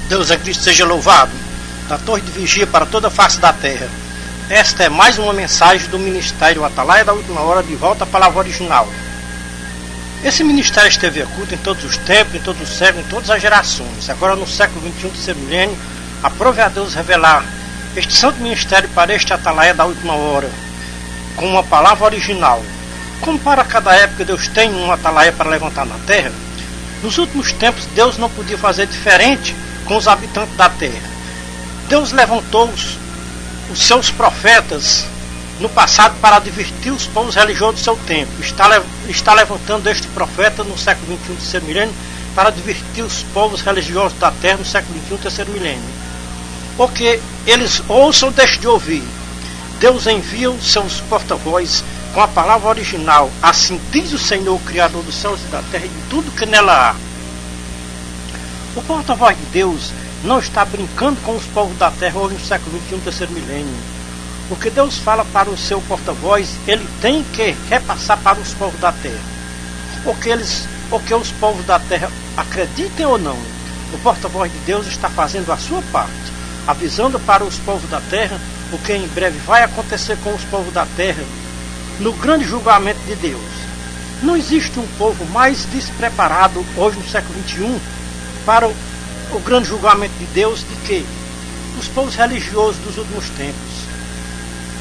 Deus é Cristo, seja louvado. Da torre de vigia para toda a face da terra. Esta é mais uma mensagem do Ministério Atalaia da Última Hora, de volta à palavra original. Esse ministério esteve oculto em todos os tempos, em todos os séculos, em todas as gerações. Agora, no século XXI, terceiro milênio, aprove a Deus revelar este santo ministério para este Atalaia da Última Hora, com uma palavra original. Como para cada época Deus tem um Atalaia para levantar na terra, nos últimos tempos Deus não podia fazer diferente com os habitantes da terra. Deus levantou os seus profetas no passado para advertir os povos religiosos do seu tempo. Está levantando este profeta no século XXI, terceiro milênio, para advertir os povos religiosos da terra no século XXI, terceiro milênio. O que eles ouçam, deixem de ouvir. Deus envia os seus porta-voz com a palavra original. Assim diz o Senhor, Criador dos céus e da terra e de tudo que nela há. O porta-voz de Deus não está brincando com os povos da terra hoje no século XXI, terceiro milênio. O que Deus fala para o seu porta-voz, ele tem que repassar para os povos da terra. O que os povos da terra acreditem ou não, o porta-voz de Deus está fazendo a sua parte, avisando para os povos da terra o que em breve vai acontecer com os povos da terra no grande julgamento de Deus. Não existe um povo mais despreparado hoje no século XXI para o grande julgamento de Deus do que os povos religiosos dos últimos tempos.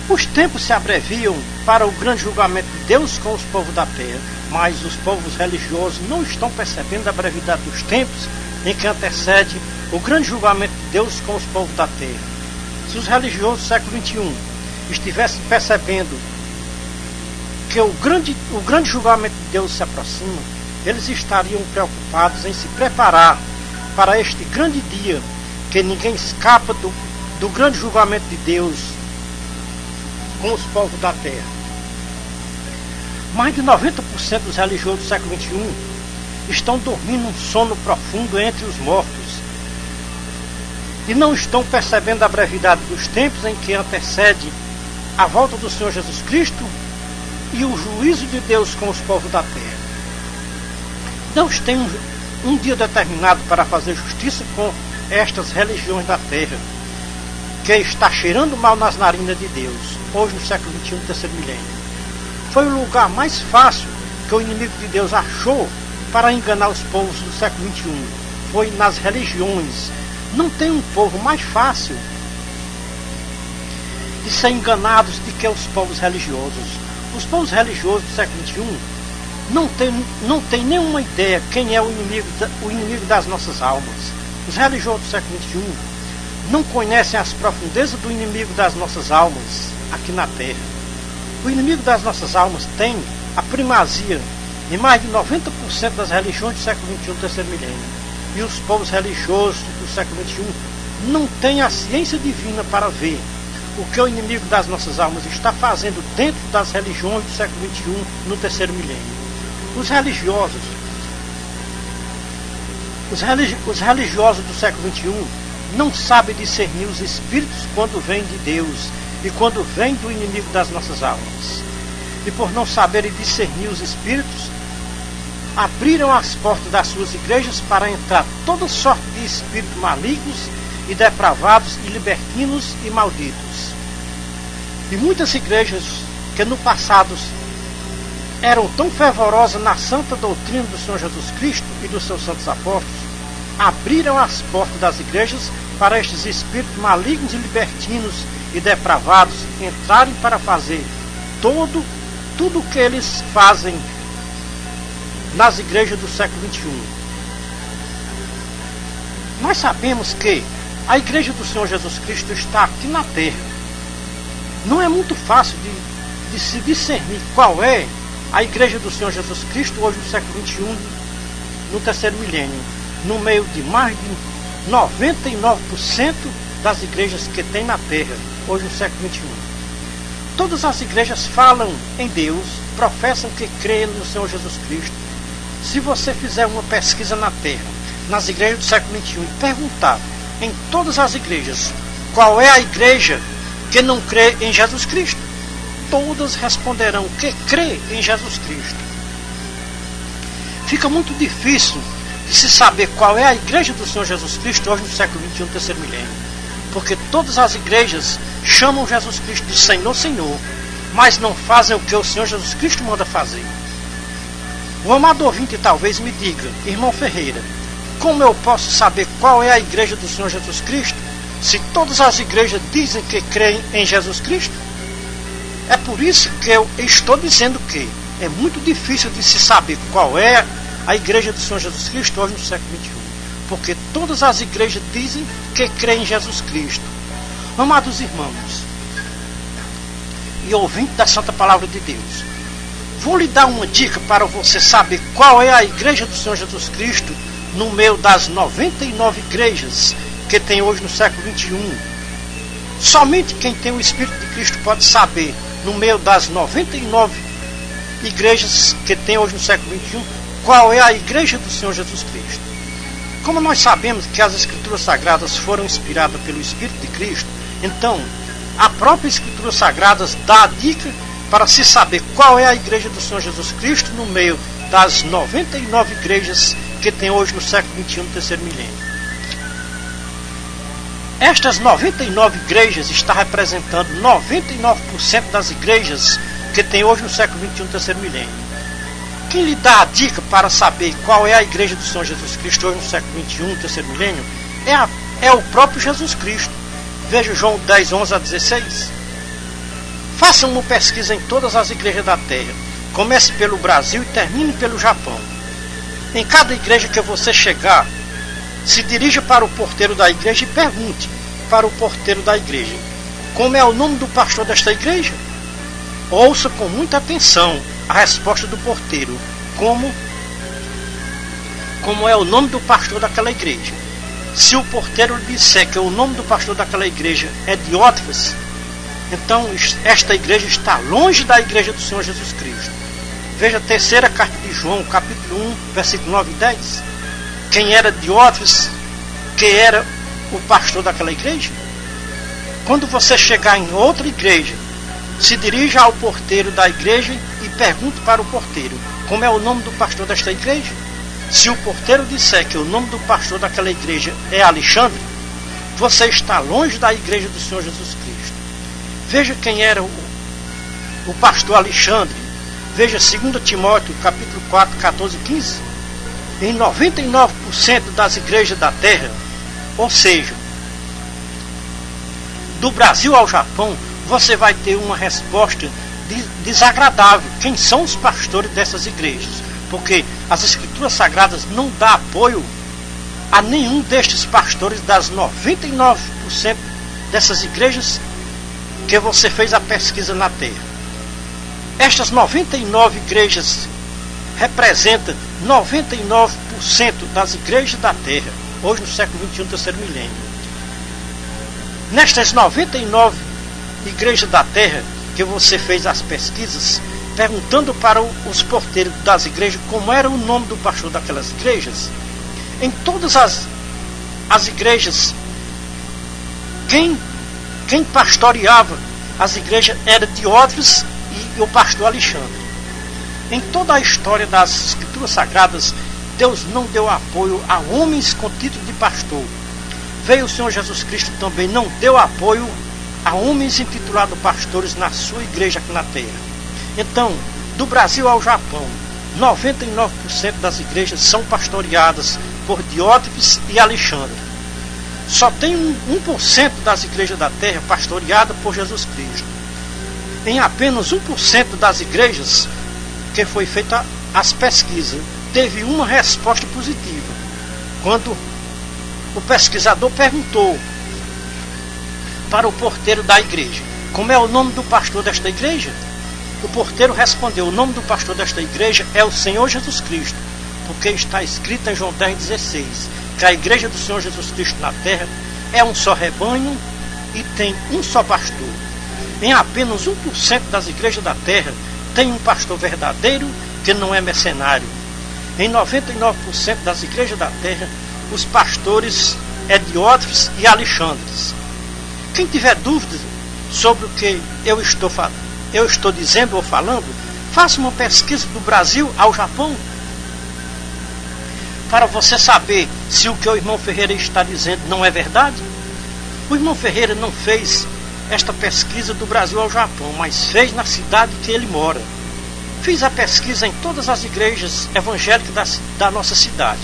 Os tempos se abreviam para o grande julgamento de Deus com os povos da terra, mas os povos religiosos não estão percebendo a brevidade dos tempos em que antecede o grande julgamento de Deus com os povos da terra. Se os religiosos do século XXI estivessem percebendo que o grande julgamento de Deus se aproxima, eles estariam preocupados em se preparar para este grande dia, que ninguém escapa do grande julgamento de Deus com os povos da terra. Mais de 90% dos religiosos do século XXI estão dormindo um sono profundo entre os mortos e não estão percebendo a brevidade dos tempos em que antecede a volta do Senhor Jesus Cristo e o juízo de Deus com os povos da terra. Deus tem um dia determinado para fazer justiça com estas religiões da terra, que está cheirando mal nas narinas de Deus, hoje no século XXI, terceiro milênio. Foi o lugar mais fácil que o inimigo de Deus achou para enganar os povos do século XXI. Foi nas religiões. Não tem um povo mais fácil de ser enganados do que os povos religiosos. Os povos religiosos do século XXI não tem nenhuma ideia quem é o inimigo das nossas almas. Os religiosos do século XXI não conhecem as profundezas do inimigo das nossas almas aqui na terra. O inimigo das nossas almas tem a primazia em mais de 90% das religiões do século XXI, terceiro milênio. E os povos religiosos do século XXI não têm a ciência divina para ver o que o inimigo das nossas almas está fazendo dentro das religiões do século XXI no terceiro milênio. Os religiosos do século XXI não sabem discernir os espíritos quando vêm de Deus e quando vêm do inimigo das nossas almas. E por não saberem discernir os espíritos, abriram as portas das suas igrejas para entrar toda sorte de espíritos malignos e depravados e libertinos e malditos. E muitas igrejas que no passado eram tão fervorosas na santa doutrina do Senhor Jesus Cristo e dos seus santos apóstolos, abriram as portas das igrejas para estes espíritos malignos e libertinos e depravados entrarem para fazer tudo o que eles fazem nas igrejas do século XXI. Nós sabemos que a igreja do Senhor Jesus Cristo está aqui na terra. Não é muito fácil de se discernir qual é a igreja do Senhor Jesus Cristo hoje no século XXI, no terceiro milênio, no meio de mais de 99% das igrejas que tem na terra hoje no século XXI. Todas as igrejas falam em Deus, professam que creem no Senhor Jesus Cristo. Se você fizer uma pesquisa na terra, nas igrejas do século XXI, e perguntar em todas as igrejas qual é a igreja que não crê em Jesus Cristo, todas responderão que crê em Jesus Cristo. Fica muito difícil de se saber qual é a igreja do Senhor Jesus Cristo hoje no século XXI, terceiro milênio. Porque todas as igrejas chamam Jesus Cristo de Senhor, Senhor, mas não fazem o que o Senhor Jesus Cristo manda fazer. O amado ouvinte talvez me diga: irmão Ferreira, como eu posso saber qual é a igreja do Senhor Jesus Cristo, se todas as igrejas dizem que creem em Jesus Cristo? É por isso que eu estou dizendo que é muito difícil de se saber qual é a igreja do Senhor Jesus Cristo hoje no século XXI. Porque todas as igrejas dizem que creem em Jesus Cristo. Amados irmãos e ouvintes da Santa Palavra de Deus, vou lhe dar uma dica para você saber qual é a igreja do Senhor Jesus Cristo no meio das 99 igrejas que tem hoje no século XXI. Somente quem tem o Espírito de Cristo pode saber, no meio das 99 igrejas que tem hoje no século XXI, qual é a igreja do Senhor Jesus Cristo. Como nós sabemos que as Escrituras Sagradas foram inspiradas pelo Espírito de Cristo, então a própria Escritura Sagrada dá a dica para se saber qual é a igreja do Senhor Jesus Cristo no meio das 99 igrejas que tem hoje no século XXI, terceiro milênio. Estas 99 igrejas estão representando 99% das igrejas que tem hoje no século XXI, terceiro milênio. Quem lhe dá a dica para saber qual é a igreja do Senhor Jesus Cristo hoje no século XXI, terceiro milênio, é o próprio Jesus Cristo. Veja João 10, 11 a 16. Faça uma pesquisa em todas as igrejas da terra. Comece pelo Brasil e termine pelo Japão. Em cada igreja que você chegar, se dirija para o porteiro da igreja e pergunte para o porteiro da igreja: como é o nome do pastor desta igreja? Ouça com muita atenção a resposta do porteiro: como é o nome do pastor daquela igreja. Se o porteiro lhe disser que o nome do pastor daquela igreja é Diótrefes, então esta igreja está longe da igreja do Senhor Jesus Cristo. Veja a terceira carta de João, capítulo 1, versículo 9 e 10. Quem era Diótrefes, que era o pastor daquela igreja? Quando você chegar em outra igreja, se dirija ao porteiro da igreja e pergunte para o porteiro: como é o nome do pastor desta igreja? Se o porteiro disser que o nome do pastor daquela igreja é Alexandre, você está longe da igreja do Senhor Jesus Cristo. Veja quem era o pastor Alexandre. Veja 2 Timóteo, capítulo 4, 14 e 15. Em 99% das igrejas da terra, ou seja, do Brasil ao Japão, você vai ter uma resposta desagradável. Quem são os pastores dessas igrejas? Porque as Escrituras Sagradas não dão apoio a nenhum destes pastores das 99% dessas igrejas que você fez a pesquisa na terra. Estas 99 igrejas representam 99% das igrejas da terra, hoje no século XXI, terceiro milênio. Nestas 99 igrejas da terra que você fez as pesquisas, perguntando para os porteiros das igrejas como era o nome do pastor daquelas igrejas, em todas as igrejas, quem pastoreava as igrejas era Diótrefes e o pastor Alexandre. Em toda a história das Escrituras Sagradas, Deus não deu apoio a homens com título de pastor. Veio o Senhor Jesus Cristo também, não deu apoio a homens intitulados pastores na sua igreja aqui na terra. Então, do Brasil ao Japão, 99% das igrejas são pastoreadas por Diótrefes e Alexandre. Só tem 1% das igrejas da terra pastoreada por Jesus Cristo. Em apenas 1% das igrejas que foi feita as pesquisas, teve uma resposta positiva. Quando o pesquisador perguntou para o porteiro da igreja: como é o nome do pastor desta igreja? O porteiro respondeu: o nome do pastor desta igreja é o Senhor Jesus Cristo, porque está escrito em João 10,16, que a igreja do Senhor Jesus Cristo na terra é um só rebanho e tem um só pastor. Em apenas 1% das igrejas da terra tem um pastor verdadeiro que não é mercenário. Em 99% das igrejas da terra, os pastores é Diótrefes e Alexandres. Quem tiver dúvidas sobre o que eu estou dizendo ou falando, faça uma pesquisa do Brasil ao Japão. para você saber se o que o irmão Ferreira está dizendo não é verdade? O irmão Ferreira não fez esta pesquisa do Brasil ao Japão, mas fez na cidade que ele mora. Fiz a pesquisa em todas as igrejas evangélicas da nossa cidade.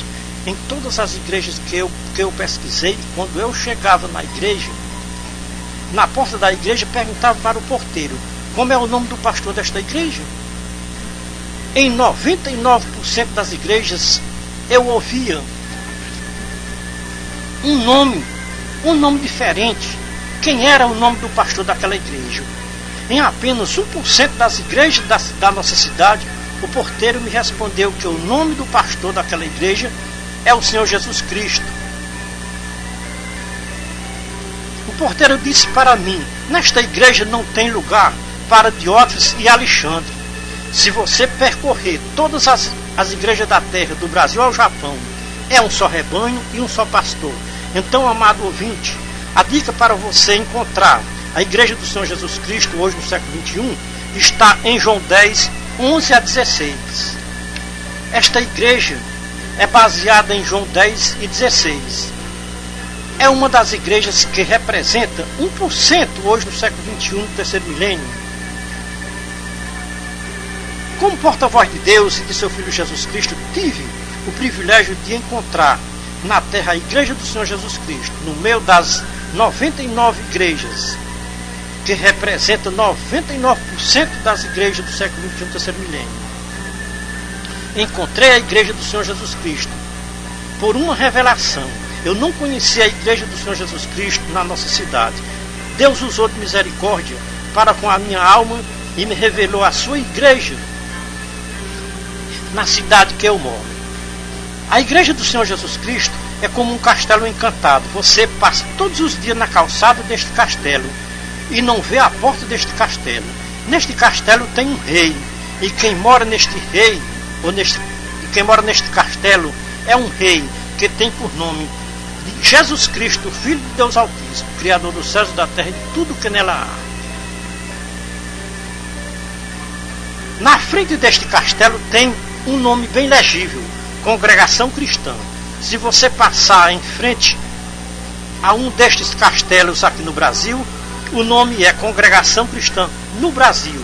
Em todas as igrejas que eu pesquisei, quando eu chegava na igreja, na porta da igreja, perguntava para o porteiro: como é o nome do pastor desta igreja? Em 99% das igrejas eu ouvia um nome diferente. Quem era o nome do pastor daquela igreja? Em apenas 1% das igrejas da nossa cidade, o porteiro me respondeu que o nome do pastor daquela igreja é o Senhor Jesus Cristo. O porteiro disse para mim: nesta igreja não tem lugar para Diótrefes e Alexandre. Se você percorrer todas as igrejas da terra, do Brasil ao Japão, é um só rebanho e um só pastor. Então, amado ouvinte, a dica para você encontrar a igreja do Senhor Jesus Cristo, hoje no século XXI, está em João 10, 11 a 16. Esta igreja é baseada em João 10 e 16. É uma das igrejas que representa 1% hoje no século XXI, no terceiro milênio. Como porta-voz de Deus e de seu Filho Jesus Cristo, tive o privilégio de encontrar na terra a igreja do Senhor Jesus Cristo, no meio das 99 igrejas, que representa 99% das igrejas do século XXI, terceiro milênio. Encontrei a igreja do Senhor Jesus Cristo por uma revelação. Eu não conhecia a igreja do Senhor Jesus Cristo na nossa cidade. Deus usou de misericórdia para com a minha alma e me revelou a sua igreja na cidade que eu moro. A igreja do Senhor Jesus Cristo é como um castelo encantado. Você passa todos os dias na calçada deste castelo e não vê a porta deste castelo. Neste castelo tem um rei, e quem mora neste rei, quem mora neste castelo, é um rei que tem por nome de Jesus Cristo, Filho de Deus Altíssimo, Criador dos céus e da terra e de tudo que nela há. Na frente deste castelo tem um nome bem legível: Congregação Cristã. Se você passar em frente a um destes castelos aqui no Brasil, o nome é Congregação Cristã no Brasil.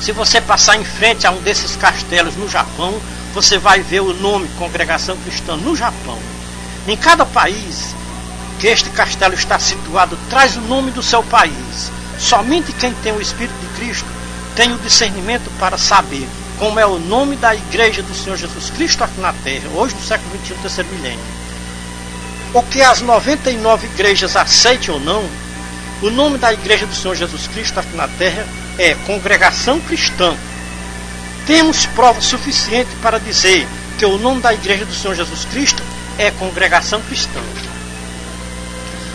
Se você passar em frente a um desses castelos no Japão, você vai ver o nome Congregação Cristã no Japão. Em cada país que este castelo está situado, traz o nome do seu país. Somente quem tem o Espírito de Cristo tem o discernimento para saber como é o nome da igreja do Senhor Jesus Cristo aqui na terra, hoje no século XXI, terceiro milênio. O que as 99 igrejas aceitem ou não, o nome da igreja do Senhor Jesus Cristo aqui na terra é Congregação Cristã. Temos prova suficiente para dizer que o nome da igreja do Senhor Jesus Cristo é Congregação Cristã.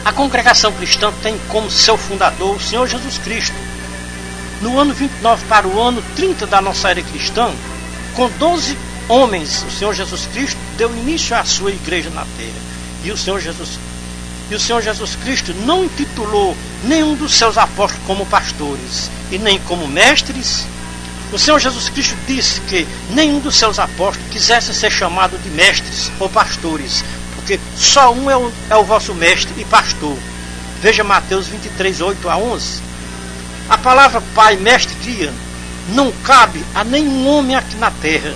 A Congregação Cristã tem como seu fundador o Senhor Jesus Cristo. No ano 29 para o ano 30 da nossa era cristã, com 12 homens, o Senhor Jesus Cristo deu início à sua igreja na terra. E o Senhor Jesus Cristo não intitulou nenhum dos seus apóstolos como pastores e nem como mestres. O Senhor Jesus Cristo disse que nenhum dos seus apóstolos quisesse ser chamado de mestres ou pastores, porque só um é o vosso mestre e pastor. Veja Mateus 23, 8 a 11. A palavra pai, mestre, guia não cabe a nenhum homem aqui na terra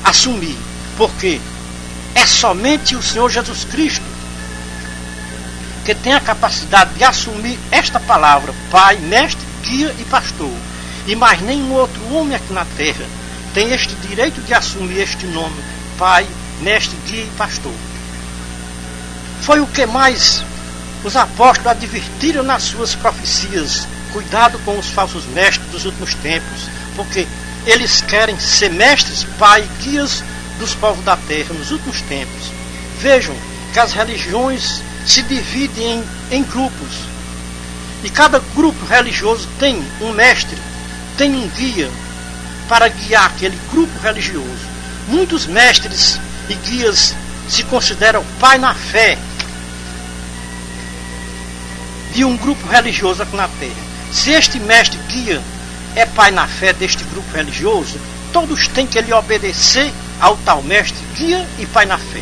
assumir, porque é somente o Senhor Jesus Cristo que tem a capacidade de assumir esta palavra, pai, mestre, guia e pastor. E mais nenhum outro homem aqui na terra tem este direito de assumir este nome, pai, mestre, guia e pastor. Foi o que mais os apóstolos advertiram nas suas profecias: cuidado com os falsos mestres dos últimos tempos, porque eles querem ser mestres, pai, guias dos povos da terra nos últimos tempos. Vejam que as religiões se dividem em grupos, e cada grupo religioso tem um mestre, tem um guia para guiar aquele grupo religioso. Muitos mestres e guias se consideram pai na fé de um grupo religioso aqui na terra. Se este mestre guia é pai na fé deste grupo religioso, todos têm que lhe obedecer ao tal mestre, guia e pai na fé.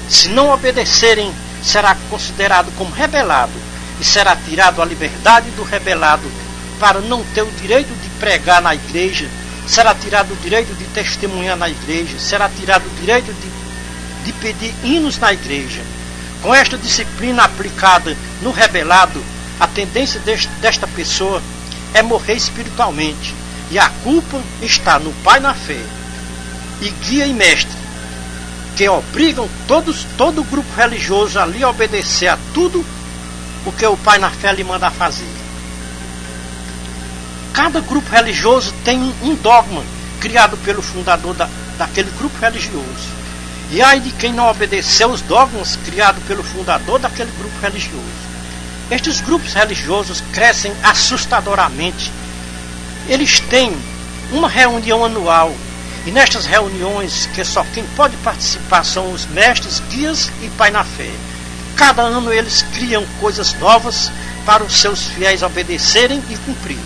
Se não obedecerem, será considerado como rebelado e será tirado a liberdade do rebelado para não ter o direito de pregar na igreja, será tirado o direito de testemunhar na igreja, será tirado o direito de pedir hinos na igreja. Com esta disciplina aplicada no rebelado, a tendência desta pessoa é morrer espiritualmente, e a culpa está no pai na fé, e guia e mestre, que obrigam todo o grupo religioso a lhe obedecer a tudo o que o pai na fé lhe manda fazer. Cada grupo religioso tem um dogma criado pelo fundador daquele grupo religioso. E ai de quem não obedeceu os dogmas criados pelo fundador daquele grupo religioso. Estes grupos religiosos crescem assustadoramente. Eles têm uma reunião anual, e nestas reuniões, que só quem pode participar são os mestres, guias e pai na fé. Cada ano eles criam coisas novas para os seus fiéis obedecerem e cumprir.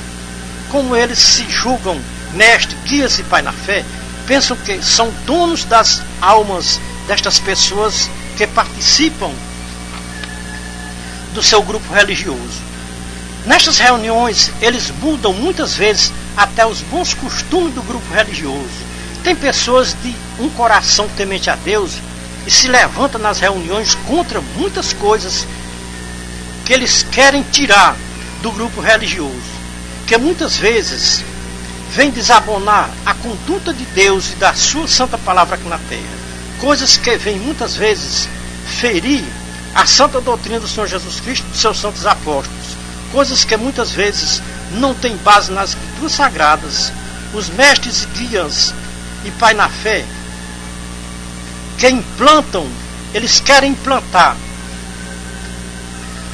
Como eles se julgam mestres, guias e pai na fé, pensam que são donos das almas destas pessoas que participam do seu grupo religioso. Nestas reuniões, eles mudam muitas vezes até os bons costumes do grupo religioso. Tem pessoas de um coração temente a Deus e se levantam nas reuniões contra muitas coisas que eles querem tirar do grupo religioso, que muitas vezes vem desabonar a conduta de Deus e da sua santa palavra aqui na terra. Coisas que vêm muitas vezes ferir a santa doutrina do Senhor Jesus Cristo e dos seus santos apóstolos. Coisas que muitas vezes não têm base nas escrituras sagradas. Os mestres e guias e pai na fé que implantam, eles querem implantar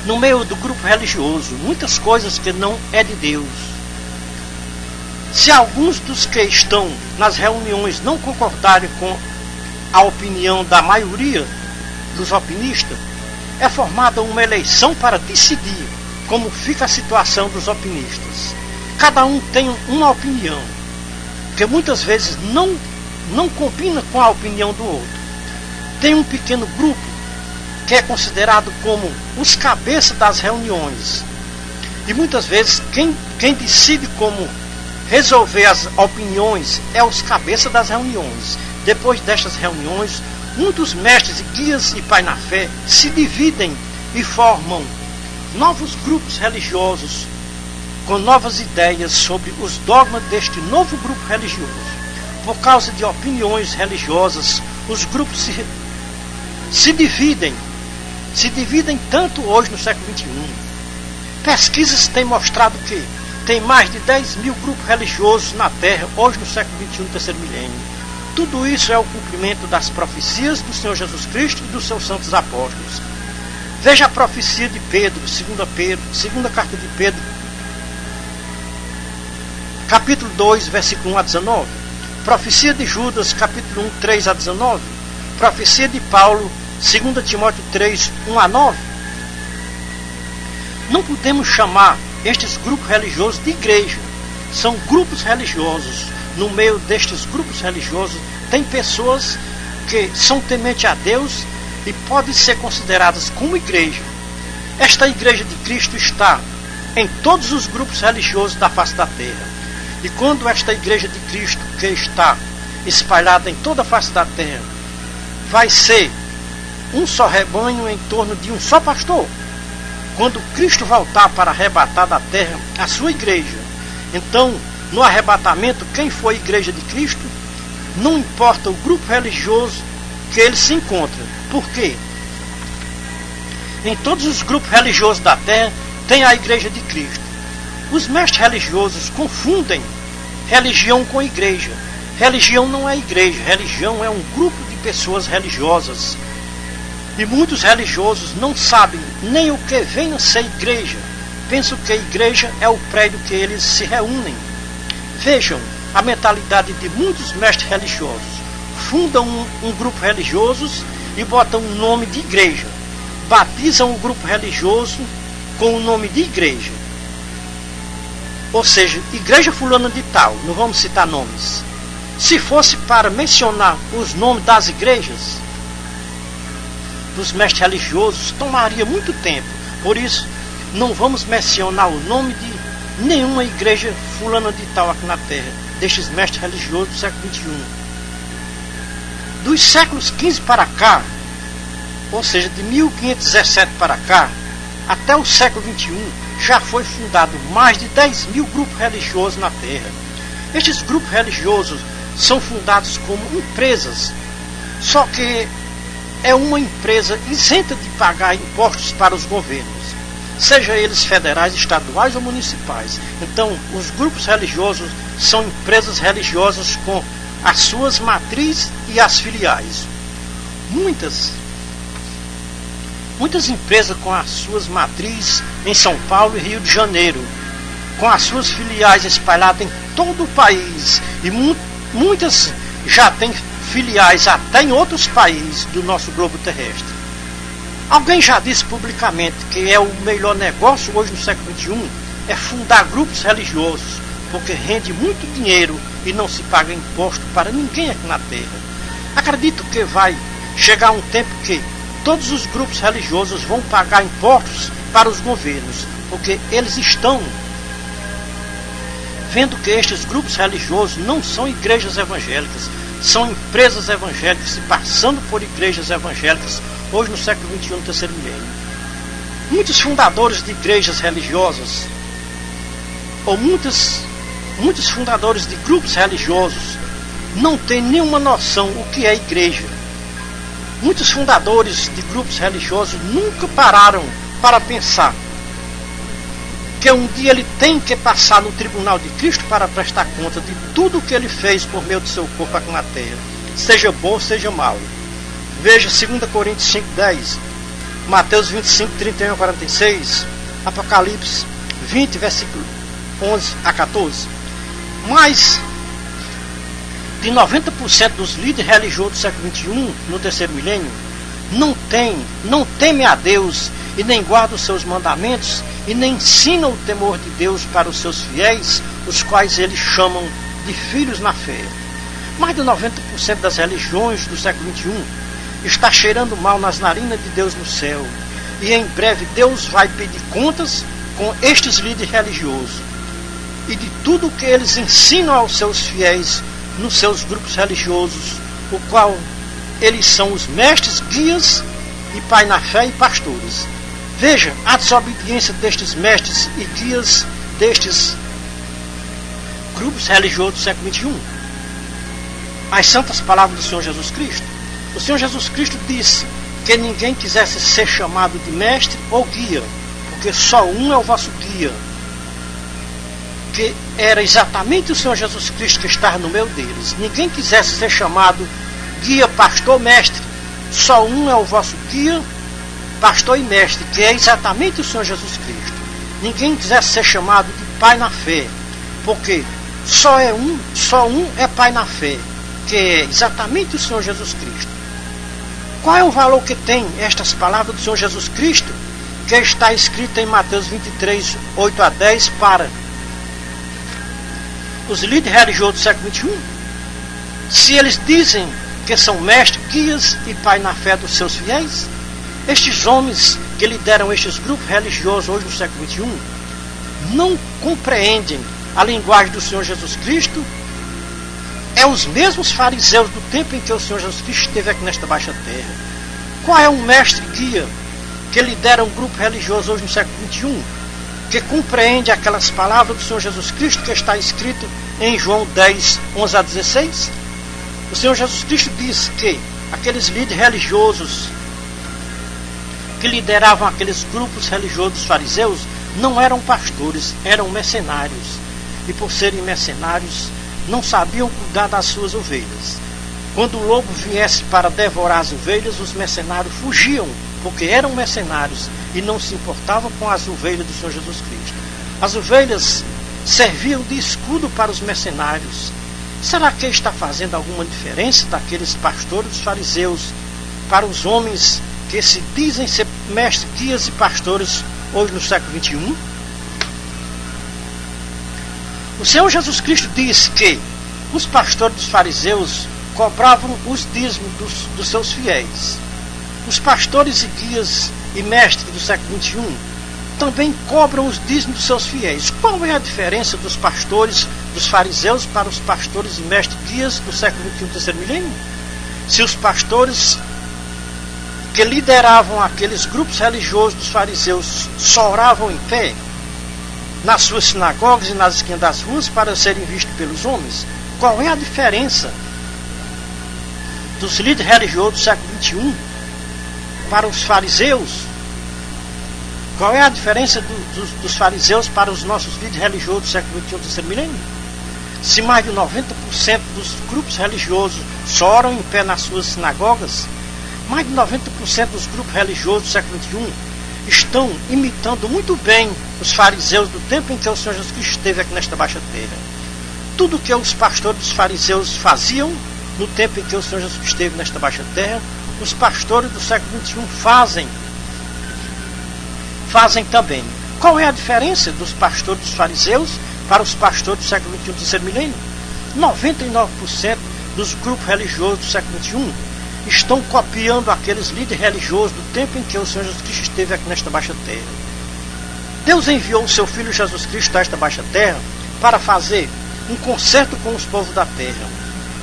no meio do grupo religioso muitas coisas que não é de Deus. Se alguns dos que estão nas reuniões não concordarem com a opinião da maioria dos opinistas, é formada uma eleição para decidir como fica a situação dos opinistas. Cada um tem uma opinião, que muitas vezes não combina com a opinião do outro. Tem um pequeno grupo que é considerado como os cabeças das reuniões. E muitas vezes quem decide como resolver as opiniões é os cabeças das reuniões. Depois destas reuniões, muitos mestres, guias e pai na fé se dividem e formam novos grupos religiosos com novas ideias sobre os dogmas deste novo grupo religioso. Por causa de opiniões religiosas, os grupos se dividem tanto hoje no século XXI. Pesquisas têm mostrado que tem mais de 10 mil grupos religiosos na Terra hoje no século XXI, terceiro milênio. Tudo isso é o cumprimento das profecias do Senhor Jesus Cristo e dos seus santos apóstolos. Veja a profecia de Pedro, segunda carta de Pedro, capítulo 2, versículo 1 a 19. Profecia de Judas, capítulo 1, 3 a 19. Profecia de Paulo, 2 Timóteo 3, 1 a 9. Não podemos chamar estes grupos religiosos de igreja. São grupos religiosos. No meio destes grupos religiosos tem pessoas que são tementes a Deus e podem ser consideradas como igreja. Esta igreja de Cristo está em todos os grupos religiosos da face da terra. E quando esta igreja de Cristo, que está espalhada em toda a face da terra, vai ser um só rebanho em torno de um só pastor, quando Cristo voltar para arrebatar da terra a sua igreja, então, no arrebatamento, quem for a igreja de Cristo, não importa o grupo religioso que ele se encontra. Por quê? Em todos os grupos religiosos da terra tem a igreja de Cristo. Os mestres religiosos confundem religião com igreja. Religião não é igreja, religião é um grupo de pessoas religiosas. E muitos religiosos não sabem nem o que vem a ser igreja. Pensam que a igreja é o prédio que eles se reúnem. Vejam a mentalidade de muitos mestres religiosos. Fundam um grupo religioso e botam o nome de igreja. Batizam o grupo religioso com o nome de igreja. Ou seja, igreja fulana de tal, não vamos citar nomes. Se fosse para mencionar os nomes das igrejas, dos mestres religiosos, tomaria muito tempo. Por isso, não vamos mencionar o nome de nenhuma igreja fulana de tal aqui na Terra, destes mestres religiosos do século XXI. Dos séculos XV para cá, ou seja, de 1517 para cá, até o século XXI, já foi fundado mais de 10 mil grupos religiosos na Terra. Estes grupos religiosos são fundados como empresas, só que é uma empresa isenta de pagar impostos para os governos, seja eles federais, estaduais ou municipais. Então, os grupos religiosos são empresas religiosas com as suas matrizes e as filiais. Muitas empresas com as suas matrizes em São Paulo e Rio de Janeiro, com as suas filiais espalhadas em todo o país, e muitas já têm filiais até em outros países do nosso globo terrestre. Alguém já disse publicamente que é o melhor negócio hoje no século XXI é fundar grupos religiosos, porque rende muito dinheiro e não se paga imposto para ninguém aqui na Terra. Acredito que vai chegar um tempo que todos os grupos religiosos vão pagar impostos para os governos, porque eles estão vendo que estes grupos religiosos não são igrejas evangélicas, são empresas evangélicas se passando por igrejas evangélicas hoje no século XXI, no terceiro milênio. Muitos fundadores de igrejas religiosas, ou muitos fundadores de grupos religiosos, não têm nenhuma noção o que é igreja. Muitos fundadores de grupos religiosos nunca pararam para pensar que um dia ele tem que passar no tribunal de Cristo para prestar conta de tudo o que ele fez por meio do seu corpo aqui na terra, seja bom, seja mau. Veja 2 Coríntios 5:10, Mateus 25, 31 a 46, Apocalipse 20, versículo 11 a 14. Mas de 90% dos líderes religiosos do século XXI, no terceiro milênio, não teme a Deus e nem guarda os seus mandamentos e nem ensina o temor de Deus para os seus fiéis, os quais eles chamam de filhos na fé. Mais de 90% das religiões do século XXI está cheirando mal nas narinas de Deus no céu, e em breve Deus vai pedir contas com estes líderes religiosos e de tudo o que eles ensinam aos seus fiéis nos seus grupos religiosos, o qual eles são os mestres, guias e pai na fé e pastores. Veja a desobediência destes mestres e guias destes grupos religiosos do século XXI. As santas palavras do Senhor Jesus Cristo. O Senhor Jesus Cristo disse que ninguém quisesse ser chamado de mestre ou guia, porque só um é o vosso guia, que era exatamente o Senhor Jesus Cristo que estava no meio deles. Ninguém quisesse ser chamado guia, pastor, mestre. Só um é o vosso guia, pastor e mestre, que é exatamente o Senhor Jesus Cristo. Ninguém quisesse ser chamado de pai na fé, porque só um é pai na fé, que é exatamente o Senhor Jesus Cristo. Qual é o valor que tem estas palavras do Senhor Jesus Cristo, que está escrita em Mateus 23, 8 a 10, para os líderes religiosos do século XXI? Se eles dizem que são mestres, guias e pai na fé dos seus fiéis, estes homens que lideram estes grupos religiosos hoje no século XXI não compreendem a linguagem do Senhor Jesus Cristo. É os mesmos fariseus do tempo em que o Senhor Jesus Cristo esteve aqui nesta baixa terra. Qual é um mestre guia que lidera um grupo religioso hoje no século XXI, que compreende aquelas palavras do Senhor Jesus Cristo que está escrito em João 10, 11 a 16? O Senhor Jesus Cristo disse que aqueles líderes religiosos que lideravam aqueles grupos religiosos dos fariseus não eram pastores, eram mercenários. E por serem mercenários, não sabiam cuidar das suas ovelhas. Quando o lobo viesse para devorar as ovelhas, os mercenários fugiam, porque eram mercenários e não se importavam com as ovelhas do Senhor Jesus Cristo. As ovelhas serviam de escudo para os mercenários. Será que está fazendo alguma diferença daqueles pastores dos fariseus para os homens que se dizem ser mestres, guias e pastores hoje no século XXI? O Senhor Jesus Cristo disse que os pastores dos fariseus cobravam os dízimos dos seus fiéis. Os pastores e guias e mestres do século XXI também cobram os dízimos dos seus fiéis. Qual é a diferença dos pastores dos fariseus para os pastores e mestres guias do século XXI, terceiro milênio? Se os pastores que lideravam aqueles grupos religiosos dos fariseus só oravam em pé nas suas sinagogas e nas esquinas das ruas para serem vistos pelos homens, qual é a diferença dos líderes religiosos do século XXI para os fariseus? Qual é a diferença dos fariseus para os nossos líderes religiosos do século XXI, terceiro milênio? Se mais de 90% dos grupos religiosos só oram em pé nas suas sinagogas, mais de 90% dos grupos religiosos do século XXI estão imitando muito bem os fariseus do tempo em que o Senhor Jesus Cristo esteve aqui nesta baixa terra. Tudo o que os pastores dos fariseus faziam no tempo em que o Senhor Jesus Cristo esteve nesta baixa terra, os pastores do século XXI fazem também. Qual é a diferença dos pastores dos fariseus para os pastores do século XXI, terceiro milênio? 99% dos grupos religiosos do século XXI estão copiando aqueles líderes religiosos do tempo em que o Senhor Jesus Cristo esteve aqui nesta baixa terra. Deus enviou o seu Filho Jesus Cristo a esta baixa terra para fazer um concerto com os povos da terra.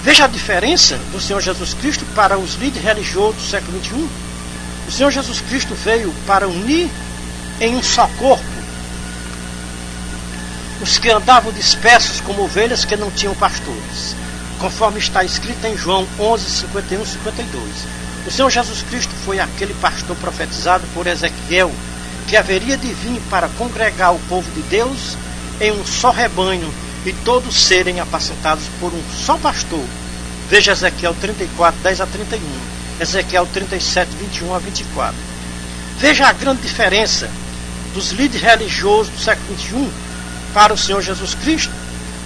Veja a diferença do Senhor Jesus Cristo para os líderes religiosos do século XXI. O Senhor Jesus Cristo veio para unir em um só corpo os que andavam dispersos como ovelhas que não tinham pastores, conforme está escrito em João 11, 51 e 52. O Senhor Jesus Cristo foi aquele pastor profetizado por Ezequiel, que haveria de vir para congregar o povo de Deus em um só rebanho e todos serem apacentados por um só pastor. Veja Ezequiel 34, 10 a 31, Ezequiel 37, 21 a 24. Veja a grande diferença dos líderes religiosos do século XXI para o Senhor Jesus Cristo.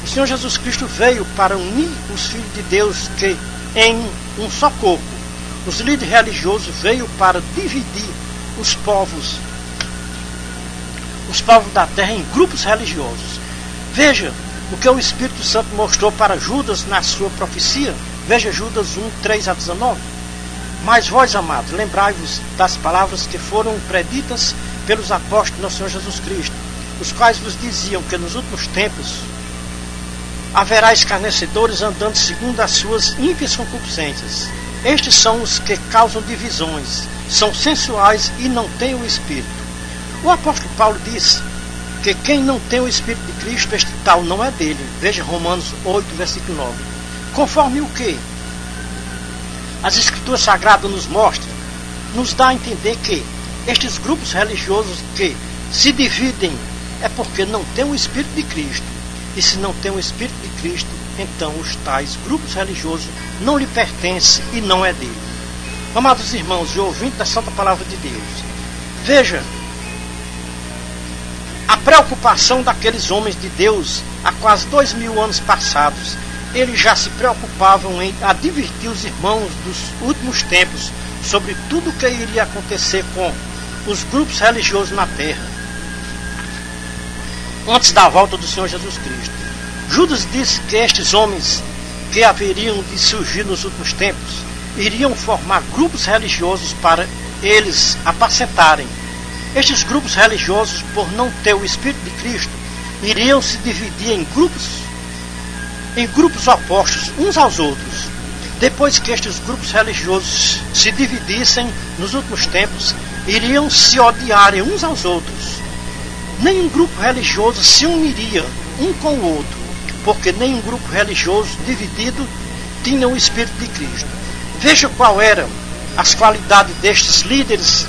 O Senhor Jesus Cristo veio para unir os filhos de Deus que em um só corpo. Os líderes religiosos veio para dividir os povos da terra em grupos religiosos. Veja o que o Espírito Santo mostrou para Judas na sua profecia. Veja Judas 1, 3 a 19. Mas vós, amados, lembrai-vos das palavras que foram preditas pelos apóstolos do nosso Senhor Jesus Cristo, os quais vos diziam que nos últimos tempos haverá escarnecedores andando segundo as suas ímpias concupiscências. Estes são os que causam divisões, são sensuais e não têm o Espírito. O apóstolo Paulo diz que quem não tem o Espírito de Cristo, este tal não é dele. Veja Romanos 8, versículo 9. Conforme o que as Escrituras Sagradas nos mostram, nos dá a entender que estes grupos religiosos que se dividem é porque não têm o Espírito de Cristo. E se não tem o Espírito de Cristo, então os tais grupos religiosos não lhe pertencem e não é dele. Amados irmãos e ouvintes da Santa Palavra de Deus, veja a preocupação daqueles homens de Deus há quase 2000 anos passados. Eles já se preocupavam em advertir os irmãos dos últimos tempos sobre tudo o que iria acontecer com os grupos religiosos na terra antes da volta do Senhor Jesus Cristo. Judas disse que estes homens que haveriam de surgir nos últimos tempos iriam formar grupos religiosos para eles apacentarem. Estes grupos religiosos, por não ter o Espírito de Cristo, iriam se dividir em grupos opostos uns aos outros. Depois que estes grupos religiosos se dividissem nos últimos tempos, iriam se odiarem uns aos outros. Nenhum grupo religioso se uniria um com o outro, porque nenhum grupo religioso dividido tinha o Espírito de Cristo. Veja qual eram as qualidades destes líderes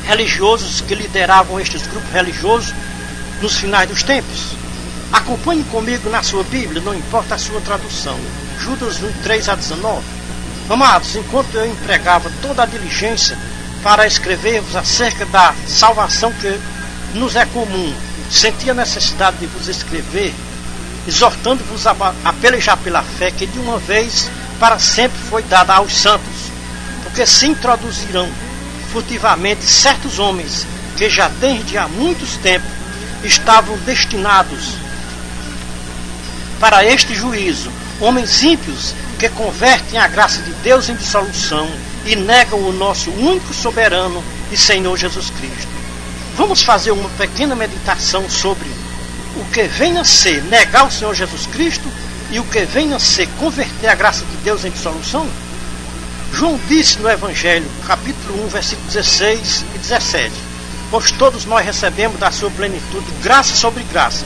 religiosos que lideravam estes grupos religiosos nos finais dos tempos. Acompanhe comigo na sua Bíblia, não importa a sua tradução. Judas 1, 3 a 19. Amados, enquanto eu empregava toda a diligência para escrever-vos acerca da salvação que nos é comum, senti a necessidade de vos escrever, exortando-vos a pelejar pela fé que de uma vez para sempre foi dada aos santos, porque se introduzirão furtivamente certos homens que já desde há muitos tempos estavam destinados para este juízo homens ímpios que convertem a graça de Deus em dissolução e negam o nosso único soberano e Senhor Jesus Cristo. Vamos fazer uma pequena meditação sobre o que vem a ser negar o Senhor Jesus Cristo e o que vem a ser converter a graça de Deus em dissolução? João disse no Evangelho, capítulo 1, versículos 16 e 17: pois todos nós recebemos da sua plenitude graça sobre graça,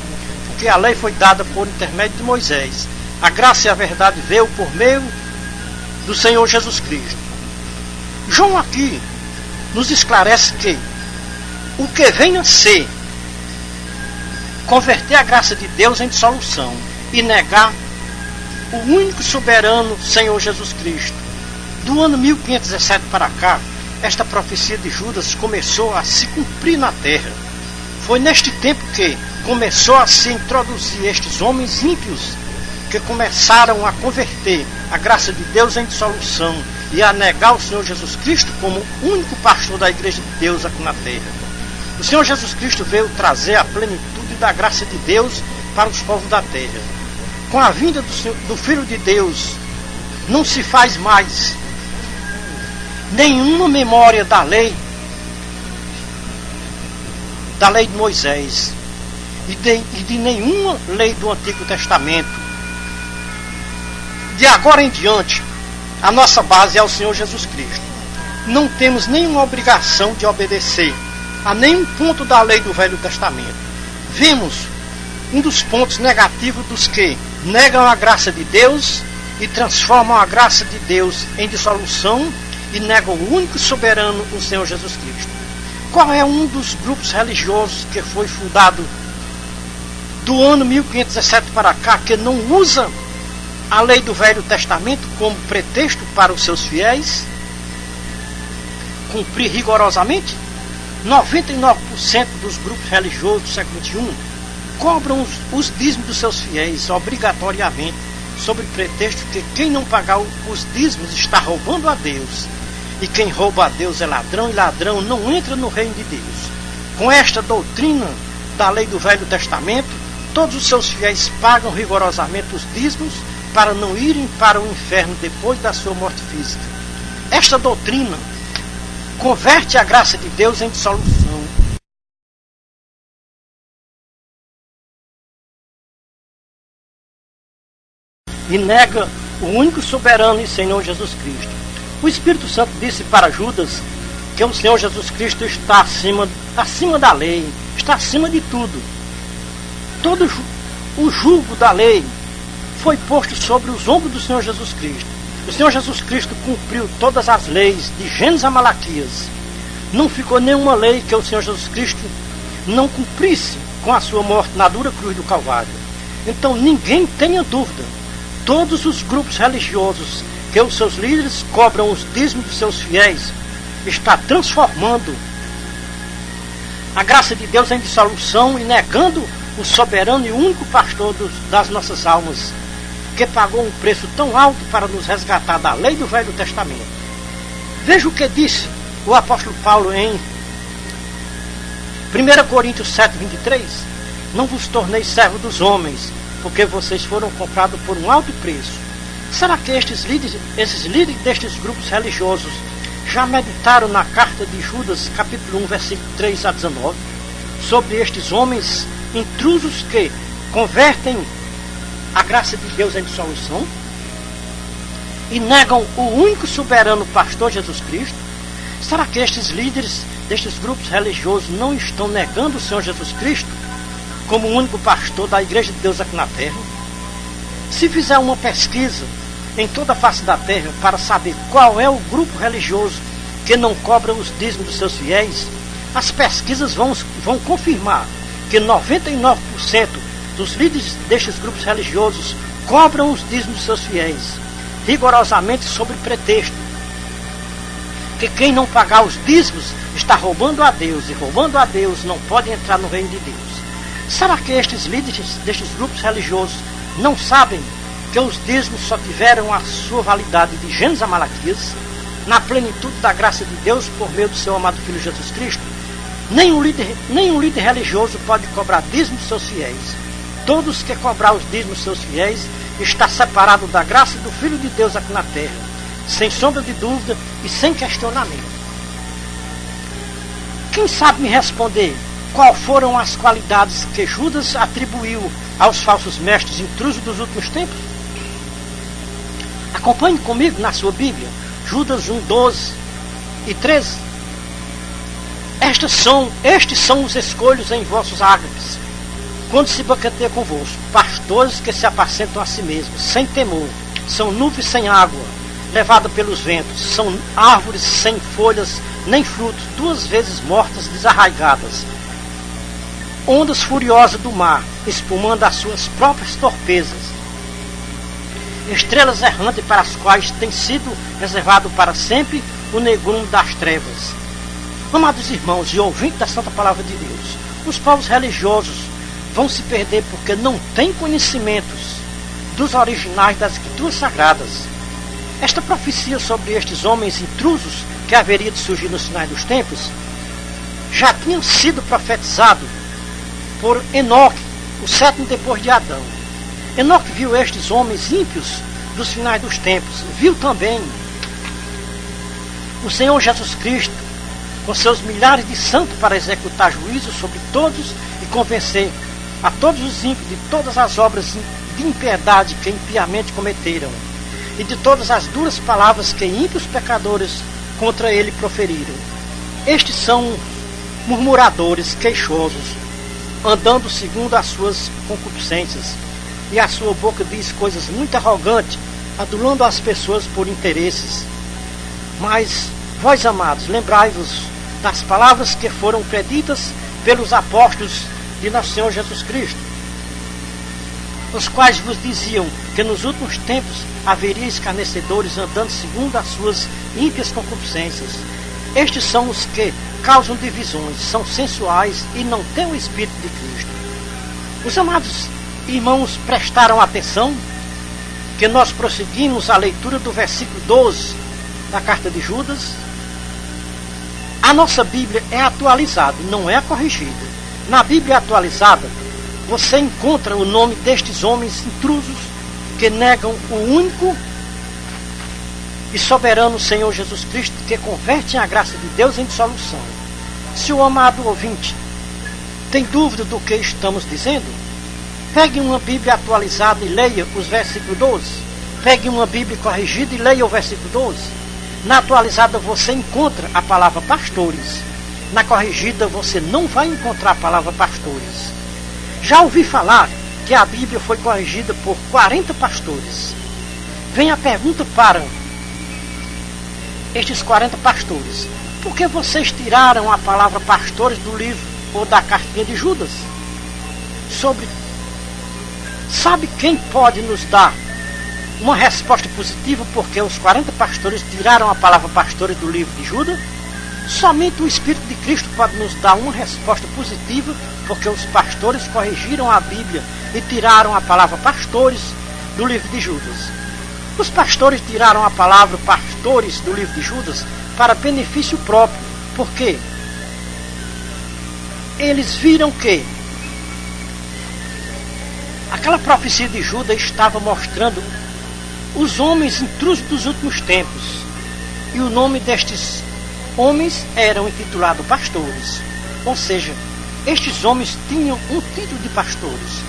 porque a lei foi dada por intermédio de Moisés. A graça e a verdade veio por meio do Senhor Jesus Cristo. João aqui nos esclarece que o que vem a ser converter a graça de Deus em dissolução e negar o único soberano Senhor Jesus Cristo. Do ano 1517 para cá, esta profecia de Judas começou a se cumprir na terra. Foi neste tempo que começou a se introduzir estes homens ímpios que começaram a converter a graça de Deus em dissolução e a negar o Senhor Jesus Cristo como único pastor da Igreja de Deus aqui na terra. O Senhor Jesus Cristo veio trazer a plenitude da graça de Deus para os povos da terra. Com a vinda do Filho de Deus, não se faz mais nenhuma memória da lei de Moisés e de nenhuma lei do Antigo Testamento. De agora em diante, a nossa base é o Senhor Jesus Cristo. Não temos nenhuma obrigação de obedecer a nenhum ponto da lei do Velho Testamento. Vimos um dos pontos negativos dos que negam a graça de Deus e transformam a graça de Deus em dissolução e negam o único soberano, o Senhor Jesus Cristo. Qual é um dos grupos religiosos que foi fundado do ano 1517 para cá, que não usa a lei do Velho Testamento como pretexto para os seus fiéis cumprir rigorosamente? 99% dos grupos religiosos do século XXI cobram os dízimos dos seus fiéis obrigatoriamente, sob pretexto que quem não pagar os dízimos está roubando a Deus, e quem rouba a Deus é ladrão, e ladrão não entra no reino de Deus. Com esta doutrina da lei do Velho Testamento, todos os seus fiéis pagam rigorosamente os dízimos para não irem para o inferno depois da sua morte física. Esta doutrina converte a graça de Deus em dissolução. E nega o único soberano e Senhor Jesus Cristo. O Espírito Santo disse para Judas que o Senhor Jesus Cristo está acima da lei, está acima de tudo. Todo o jugo da lei foi posto sobre os ombros do Senhor Jesus Cristo. O Senhor Jesus Cristo cumpriu todas as leis, de Gênesis a Malaquias. Não ficou nenhuma lei que o Senhor Jesus Cristo não cumprisse com a sua morte na dura cruz do Calvário. Então ninguém tenha dúvida. Todos os grupos religiosos que os seus líderes cobram os dízimos dos seus fiéis está transformando a graça de Deus em dissolução e negando o soberano e único pastor das nossas almas, que pagou um preço tão alto para nos resgatar da lei do Velho Testamento. Veja o que disse o apóstolo Paulo em 1 Coríntios 7, 23. Não vos torneis servos dos homens, porque vocês foram comprados por um alto preço. Será que esses líderes destes grupos religiosos já meditaram na carta de Judas, capítulo 1, versículo 3 a 19, sobre estes homens intrusos que convertem a graça de Deus em dissolução e negam o único soberano pastor Jesus Cristo? Será que estes líderes destes grupos religiosos não estão negando o Senhor Jesus Cristo como o único pastor da Igreja de Deus aqui na terra? Se fizer uma pesquisa em toda a face da terra para saber qual é o grupo religioso que não cobra os dízimos dos seus fiéis, as pesquisas vão confirmar que 99% dos líderes destes grupos religiosos cobram os dízimos dos seus fiéis, rigorosamente sob pretexto que quem não pagar os dízimos está roubando a Deus, e roubando a Deus não pode entrar no reino de Deus. Será que estes líderes destes grupos religiosos não sabem que os dízimos só tiveram a sua validade de Gênesis a Malaquias, na plenitude da graça de Deus por meio do seu amado Filho Jesus Cristo? Nenhum líder religioso pode cobrar dízimos dos seus fiéis. todos que cobrar os dízimos seus fiéis está separado da graça do Filho de Deus aqui na terra, sem sombra de dúvida e sem questionamento. Quem sabe me responder qual foram as qualidades que Judas atribuiu aos falsos mestres intrusos dos últimos tempos? Acompanhe comigo na sua Bíblia, Judas 1, 12 e 13. Estes são os escolhos em vossos ágapes, quando se banqueteia convosco, pastores que se apacentam a si mesmos, sem temor, são nuvens sem água, levadas pelos ventos, são árvores sem folhas nem frutos, 2 vezes mortas, desarraigadas, ondas furiosas do mar, espumando as suas próprias torpezas, estrelas errantes para as quais tem sido reservado para sempre o negrume das trevas. Amados irmãos e ouvintes da Santa Palavra de Deus, os povos religiosos vão se perder porque não têm conhecimentos dos originais das Escrituras Sagradas. Esta profecia sobre estes homens intrusos que haveria de surgir nos finais dos tempos já tinha sido profetizado por Enoque, o 7º depois de Adão. Enoque viu estes homens ímpios dos finais dos tempos, viu também o Senhor Jesus Cristo com seus milhares de santos para executar juízo sobre todos e convencer a todos os ímpios de todas as obras de impiedade que impiamente cometeram e de todas as duras palavras que ímpios pecadores contra ele proferiram. Estes são murmuradores, queixosos, andando segundo as suas concupiscências, e a sua boca diz coisas muito arrogantes, adulando as pessoas por interesses. Mas vós, amados, lembrai-vos das palavras que foram preditas pelos apóstolos de nosso Senhor Jesus Cristo, os quais vos diziam que nos últimos tempos haveria escarnecedores andando segundo as suas ímpias concupiscências. Estes são os que causam divisões, são sensuais e não têm o Espírito de Cristo. Os amados irmãos prestaram atenção que nós prosseguimos a leitura do versículo 12 da carta de Judas. A nossa Bíblia é atualizada, não é corrigida. Na Bíblia atualizada, você encontra o nome destes homens intrusos que negam o único e soberano Senhor Jesus Cristo, que converte a graça de Deus em dissolução. Se o amado ouvinte tem dúvida do que estamos dizendo, pegue uma Bíblia atualizada e leia os versículos 12. Pegue uma Bíblia corrigida e leia o versículo 12. Na atualizada você encontra a palavra pastores. Na corrigida você não vai encontrar a palavra pastores. Já ouvi falar que a Bíblia foi corrigida por 40 pastores. Vem a pergunta para estes 40 pastores: por que vocês tiraram a palavra pastores do livro ou da cartinha de Judas? Sabe quem pode nos dar uma resposta positiva porque os 40 pastores tiraram a palavra pastores do livro de Judas? Somente o Espírito de Cristo pode nos dar uma resposta positiva, porque os pastores corrigiram a Bíblia e tiraram a palavra pastores do livro de Judas. Os pastores tiraram a palavra pastores do livro de Judas para benefício próprio, porque eles viram que aquela profecia de Judas estava mostrando os homens intrusos dos últimos tempos, e o nome destes homens eram intitulados pastores. Ou seja, estes homens tinham um título de pastores.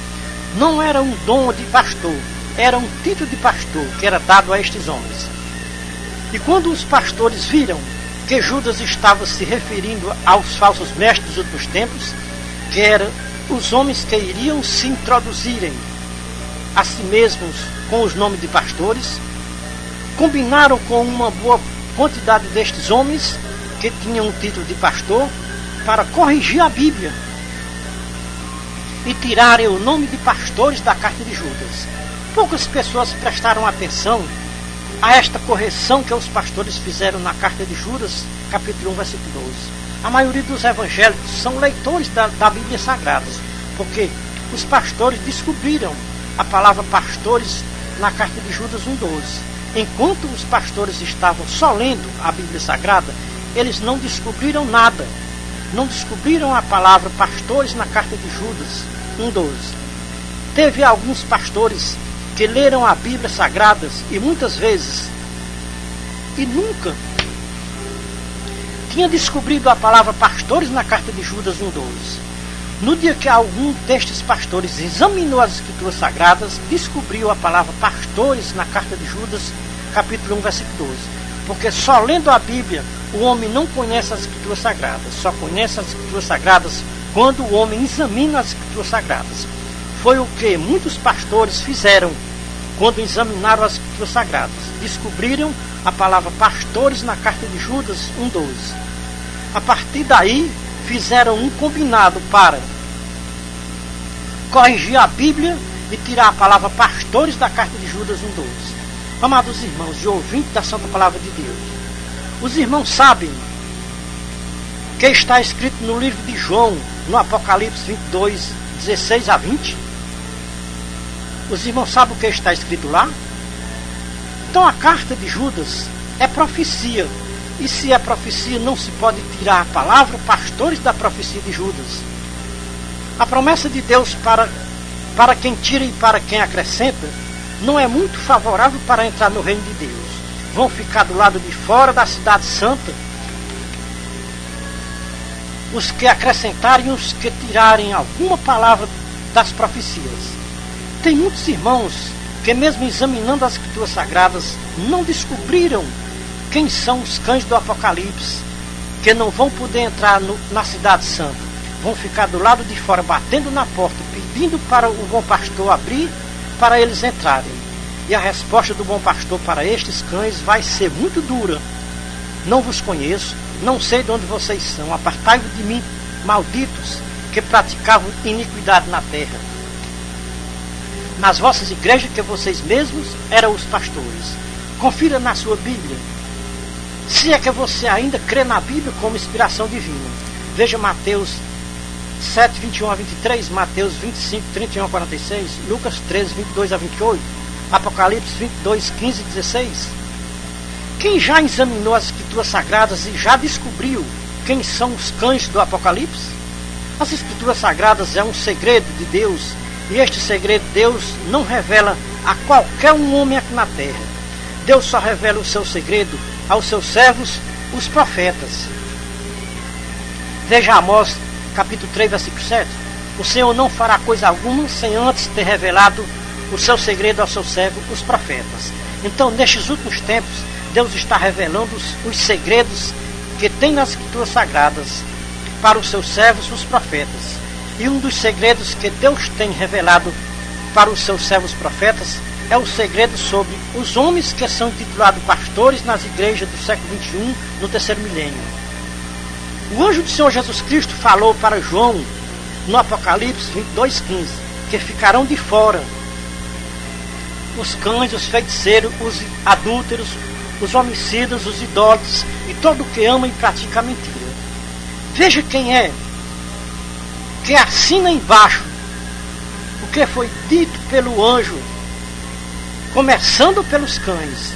Não era um dom de pastor, era um título de pastor que era dado a estes homens. E quando os pastores viram que Judas estava se referindo aos falsos mestres dos últimos tempos, que eram os homens que iriam se introduzirem a si mesmos com os nomes de pastores, combinaram com uma boa quantidade destes homens que tinham um título de pastor para corrigir a Bíblia e tirarem o nome de pastores da carta de Judas. Poucas pessoas prestaram atenção a esta correção que os pastores fizeram na carta de Judas, capítulo 1, versículo 12. A maioria dos evangélicos são leitores da Bíblia Sagrada, porque os pastores descobriram a palavra pastores na carta de Judas 1,12. Enquanto os pastores estavam só lendo a Bíblia Sagrada, eles não descobriram nada. Não descobriram a palavra pastores na carta de Judas 1,12. teve alguns pastores que leram a Bíblia Sagrada e muitas vezes e nunca tinha descobrido a palavra pastores na carta de Judas 1:12. No dia que algum destes pastores examinou as Escrituras Sagradas, descobriu a palavra pastores na carta de Judas, capítulo 1, versículo 12. Porque só lendo a Bíblia o homem não conhece as Escrituras Sagradas, só conhece as Escrituras Sagradas quando o homem examina as Escrituras Sagradas. Foi o que muitos pastores fizeram quando examinaram as Escrituras Sagradas. Descobriram a palavra pastores na carta de Judas 1:12. A partir daí, fizeram um combinado para corrigir a Bíblia e tirar a palavra pastores da carta de Judas 1:12. Amados irmãos e ouvintes da Santa Palavra de Deus, os irmãos sabem que está escrito no livro de João, no Apocalipse 22, 16 a 20? Os irmãos sabem o que está escrito lá? Então a carta de Judas é profecia. E se é profecia, não se pode tirar a palavra pastores da profecia de Judas. A promessa de Deus para quem tira e para quem acrescenta não é muito favorável para entrar no reino de Deus. Vão ficar do lado de fora da cidade santa os que acrescentarem, os que tirarem alguma palavra das profecias. Tem muitos irmãos que, mesmo examinando as Escrituras Sagradas, não descobriram quem são os cães do Apocalipse, que não vão poder entrar na cidade santa. Vão ficar do lado de fora, batendo na porta, pedindo para o bom pastor abrir para eles entrarem. E a resposta do bom pastor para estes cães vai ser muito dura. Não vos conheço, não sei de onde vocês são, apartai-vos de mim, malditos, que praticavam iniquidade na terra. Nas vossas igrejas que vocês mesmos eram os pastores. Confira na sua Bíblia, se é que você ainda crê na Bíblia como inspiração divina. Veja Mateus 7, 21 a 23, Mateus 25, 31 a 46, Lucas 13, 22 a 28, Apocalipse 22, 15 e 16. Quem já examinou as Escrituras Sagradas e já descobriu quem são os cães do Apocalipse? As Escrituras Sagradas é um segredo de Deus, e este segredo Deus não revela a qualquer um homem aqui na terra. Deus só revela o seu segredo aos seus servos, os profetas. Veja Amós, capítulo 3, versículo 7. O Senhor não fará coisa alguma sem antes ter revelado o seu segredo aos seus servos, os profetas. Então, nestes últimos tempos, Deus está revelando os segredos que tem nas Escrituras Sagradas para os seus servos, os profetas. E um dos segredos que Deus tem revelado para os seus servos profetas é o segredo sobre os homens que são titulados pastores nas igrejas do século XXI, no terceiro milênio. O anjo do Senhor Jesus Cristo falou para João, no Apocalipse 22:15, que ficarão de fora os cães, os feiticeiros, os adúlteros, os homicidas, os idólatras e todo o que ama e pratica a mentira. Veja quem é que assina embaixo o que foi dito pelo anjo, começando pelos cães.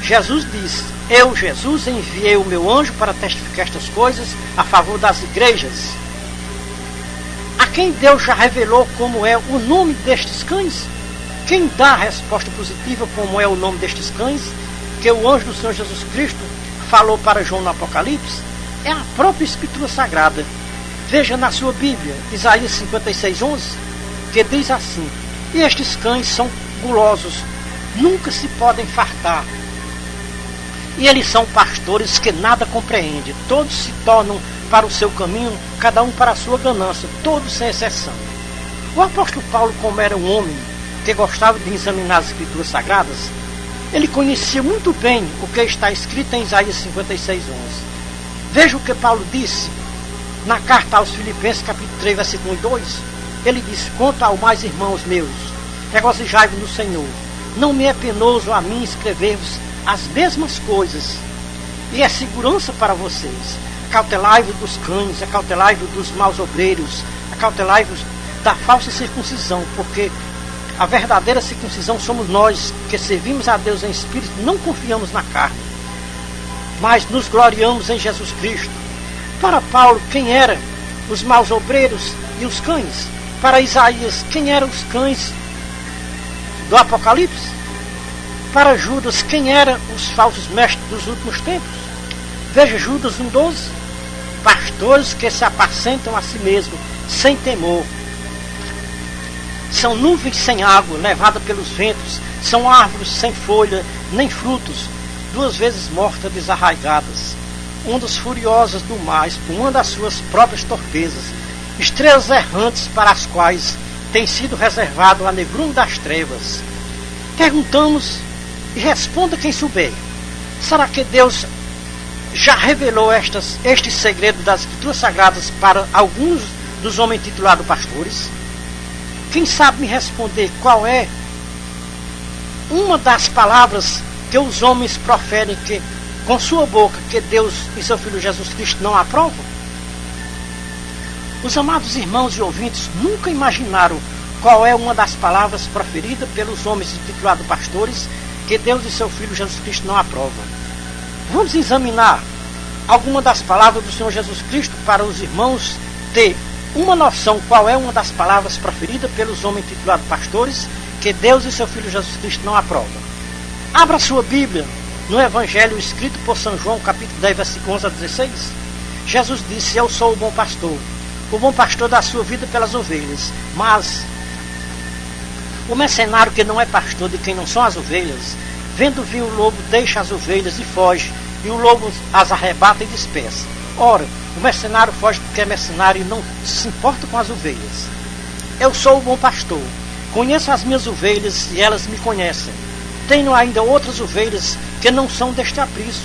Jesus disse: eu, Jesus, enviei o meu anjo para testificar estas coisas a favor das igrejas. A quem Deus já revelou como é o nome destes cães? Quem dá a resposta positiva como é o nome destes cães, que o anjo do Senhor Jesus Cristo falou para João no Apocalipse, é a própria Escritura Sagrada. Veja na sua Bíblia, Isaías 56:11, que diz assim: e estes cães são gulosos, nunca se podem fartar. E eles são pastores que nada compreendem. Todos se tornam para o seu caminho, cada um para a sua ganância, todos sem exceção. O apóstolo Paulo, como era um homem que gostava de examinar as Escrituras Sagradas, ele conhecia muito bem o que está escrito em Isaías 56:11. Veja o que Paulo disse na carta aos Filipenses, capítulo 3, versículo 1 e 2. Ele disse: quanto ao mais, irmãos meus, regozijai-vos no Senhor. Não me é penoso a mim escrever-vos as mesmas coisas, e é segurança para vocês. Acautelai-vos dos cães, acautelai-vos dos maus obreiros, acautelai-vos da falsa circuncisão, porque a verdadeira circuncisão somos nós, que servimos a Deus em espírito, não confiamos na carne, mas nos gloriamos em Jesus Cristo. Para Paulo, quem eram os maus obreiros e os cães? Para Isaías, quem eram os cães do Apocalipse? Para Judas, quem eram os falsos mestres dos últimos tempos? Veja Judas 1,12. Pastores que se apacentam a si mesmos, sem temor. São nuvens sem água, levadas pelos ventos. São árvores sem folha, nem frutos, 2 vezes mortas, desarraigadas. Ondas furiosas do mar, espumando as suas próprias torpezas. Estrelas errantes para as quais tem sido reservado a negrume das trevas. Perguntamos e responda quem souber. Será que Deus já revelou este segredo das Escrituras Sagradas para alguns dos homens titulados pastores? Quem sabe me responder qual é uma das palavras que os homens proferem com sua boca que Deus e seu Filho Jesus Cristo não aprovam? Os amados irmãos e ouvintes nunca imaginaram qual é uma das palavras proferidas pelos homens titulados pastores que Deus e seu Filho Jesus Cristo não aprovam. Vamos examinar alguma das palavras do Senhor Jesus Cristo para os irmãos ter uma noção qual é uma das palavras proferidas pelos homens titulados pastores que Deus e seu Filho Jesus Cristo não aprovam. Abra sua Bíblia no Evangelho escrito por São João, capítulo 10, versículo 11 a 16. Jesus disse: eu sou o bom pastor dá a sua vida pelas ovelhas. Mas o mercenário que não é pastor de quem não são as ovelhas, vendo vir o lobo, deixa as ovelhas e foge, e o lobo as arrebata e dispersa. Ora, o mercenário foge porque é mercenário e não se importa com as ovelhas. Eu sou o bom pastor, conheço as minhas ovelhas e elas me conhecem. Tenho ainda outras ovelhas que não são deste aprisco.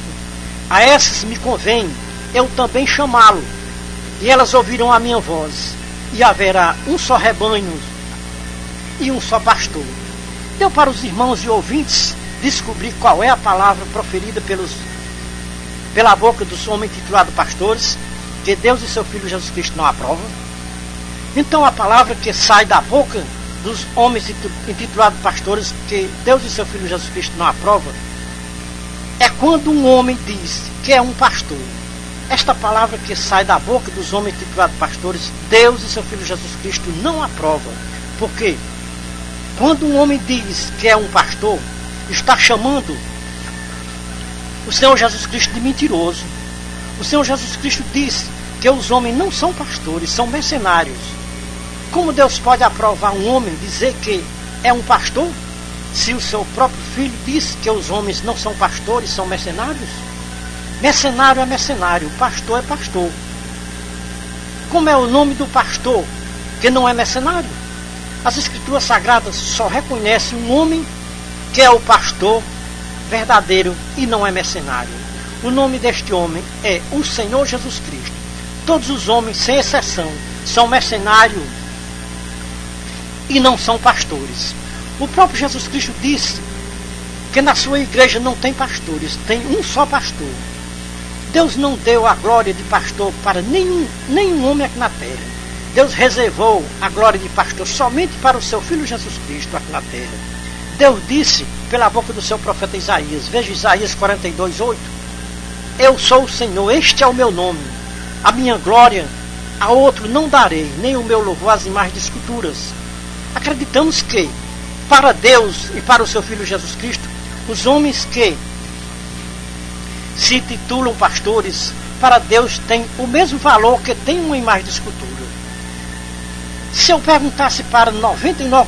A essas me convém eu também chamá-lo, e elas ouvirão a minha voz, e haverá um só rebanho e um só pastor. Deu para os irmãos e ouvintes descobrir qual é a palavra proferida pela boca dos homens titulados pastores que Deus e seu Filho Jesus Cristo não aprovam? Então a palavra que sai da boca dos homens intitulados pastores que Deus e seu Filho Jesus Cristo não aprovam é quando um homem diz que é um pastor. Esta palavra que sai da boca dos homens titulados pastores, Deus e seu Filho Jesus Cristo não aprovam. Porque quando um homem diz que é um pastor, está chamando o Senhor Jesus Cristo de mentiroso. O Senhor Jesus Cristo disse que os homens não são pastores, são mercenários. Como Deus pode aprovar um homem dizer que é um pastor, se o seu próprio Filho disse que os homens não são pastores, são mercenários? Mercenário é mercenário, pastor é pastor. Como é o nome do pastor que não é mercenário? As Escrituras Sagradas só reconhecem um homem que é o pastor verdadeiro e não é mercenário. O nome deste homem é o Senhor Jesus Cristo. Todos os homens, sem exceção, são mercenários e não são pastores. O próprio Jesus Cristo disse que na sua igreja não tem pastores, tem um só pastor. Deus não deu a glória de pastor para nenhum homem aqui na terra. Deus reservou a glória de pastor somente para o seu Filho Jesus Cristo aqui na terra. Deus disse pela boca do seu profeta Isaías, veja Isaías 42:8: eu sou o Senhor, este é o meu nome. A minha glória a outro não darei, nem o meu louvor às imagens de esculturas. Acreditamos que, para Deus e para o seu Filho Jesus Cristo, os homens que se titulam pastores, para Deus tem o mesmo valor que tem uma imagem de escultura. Se eu perguntasse para 99%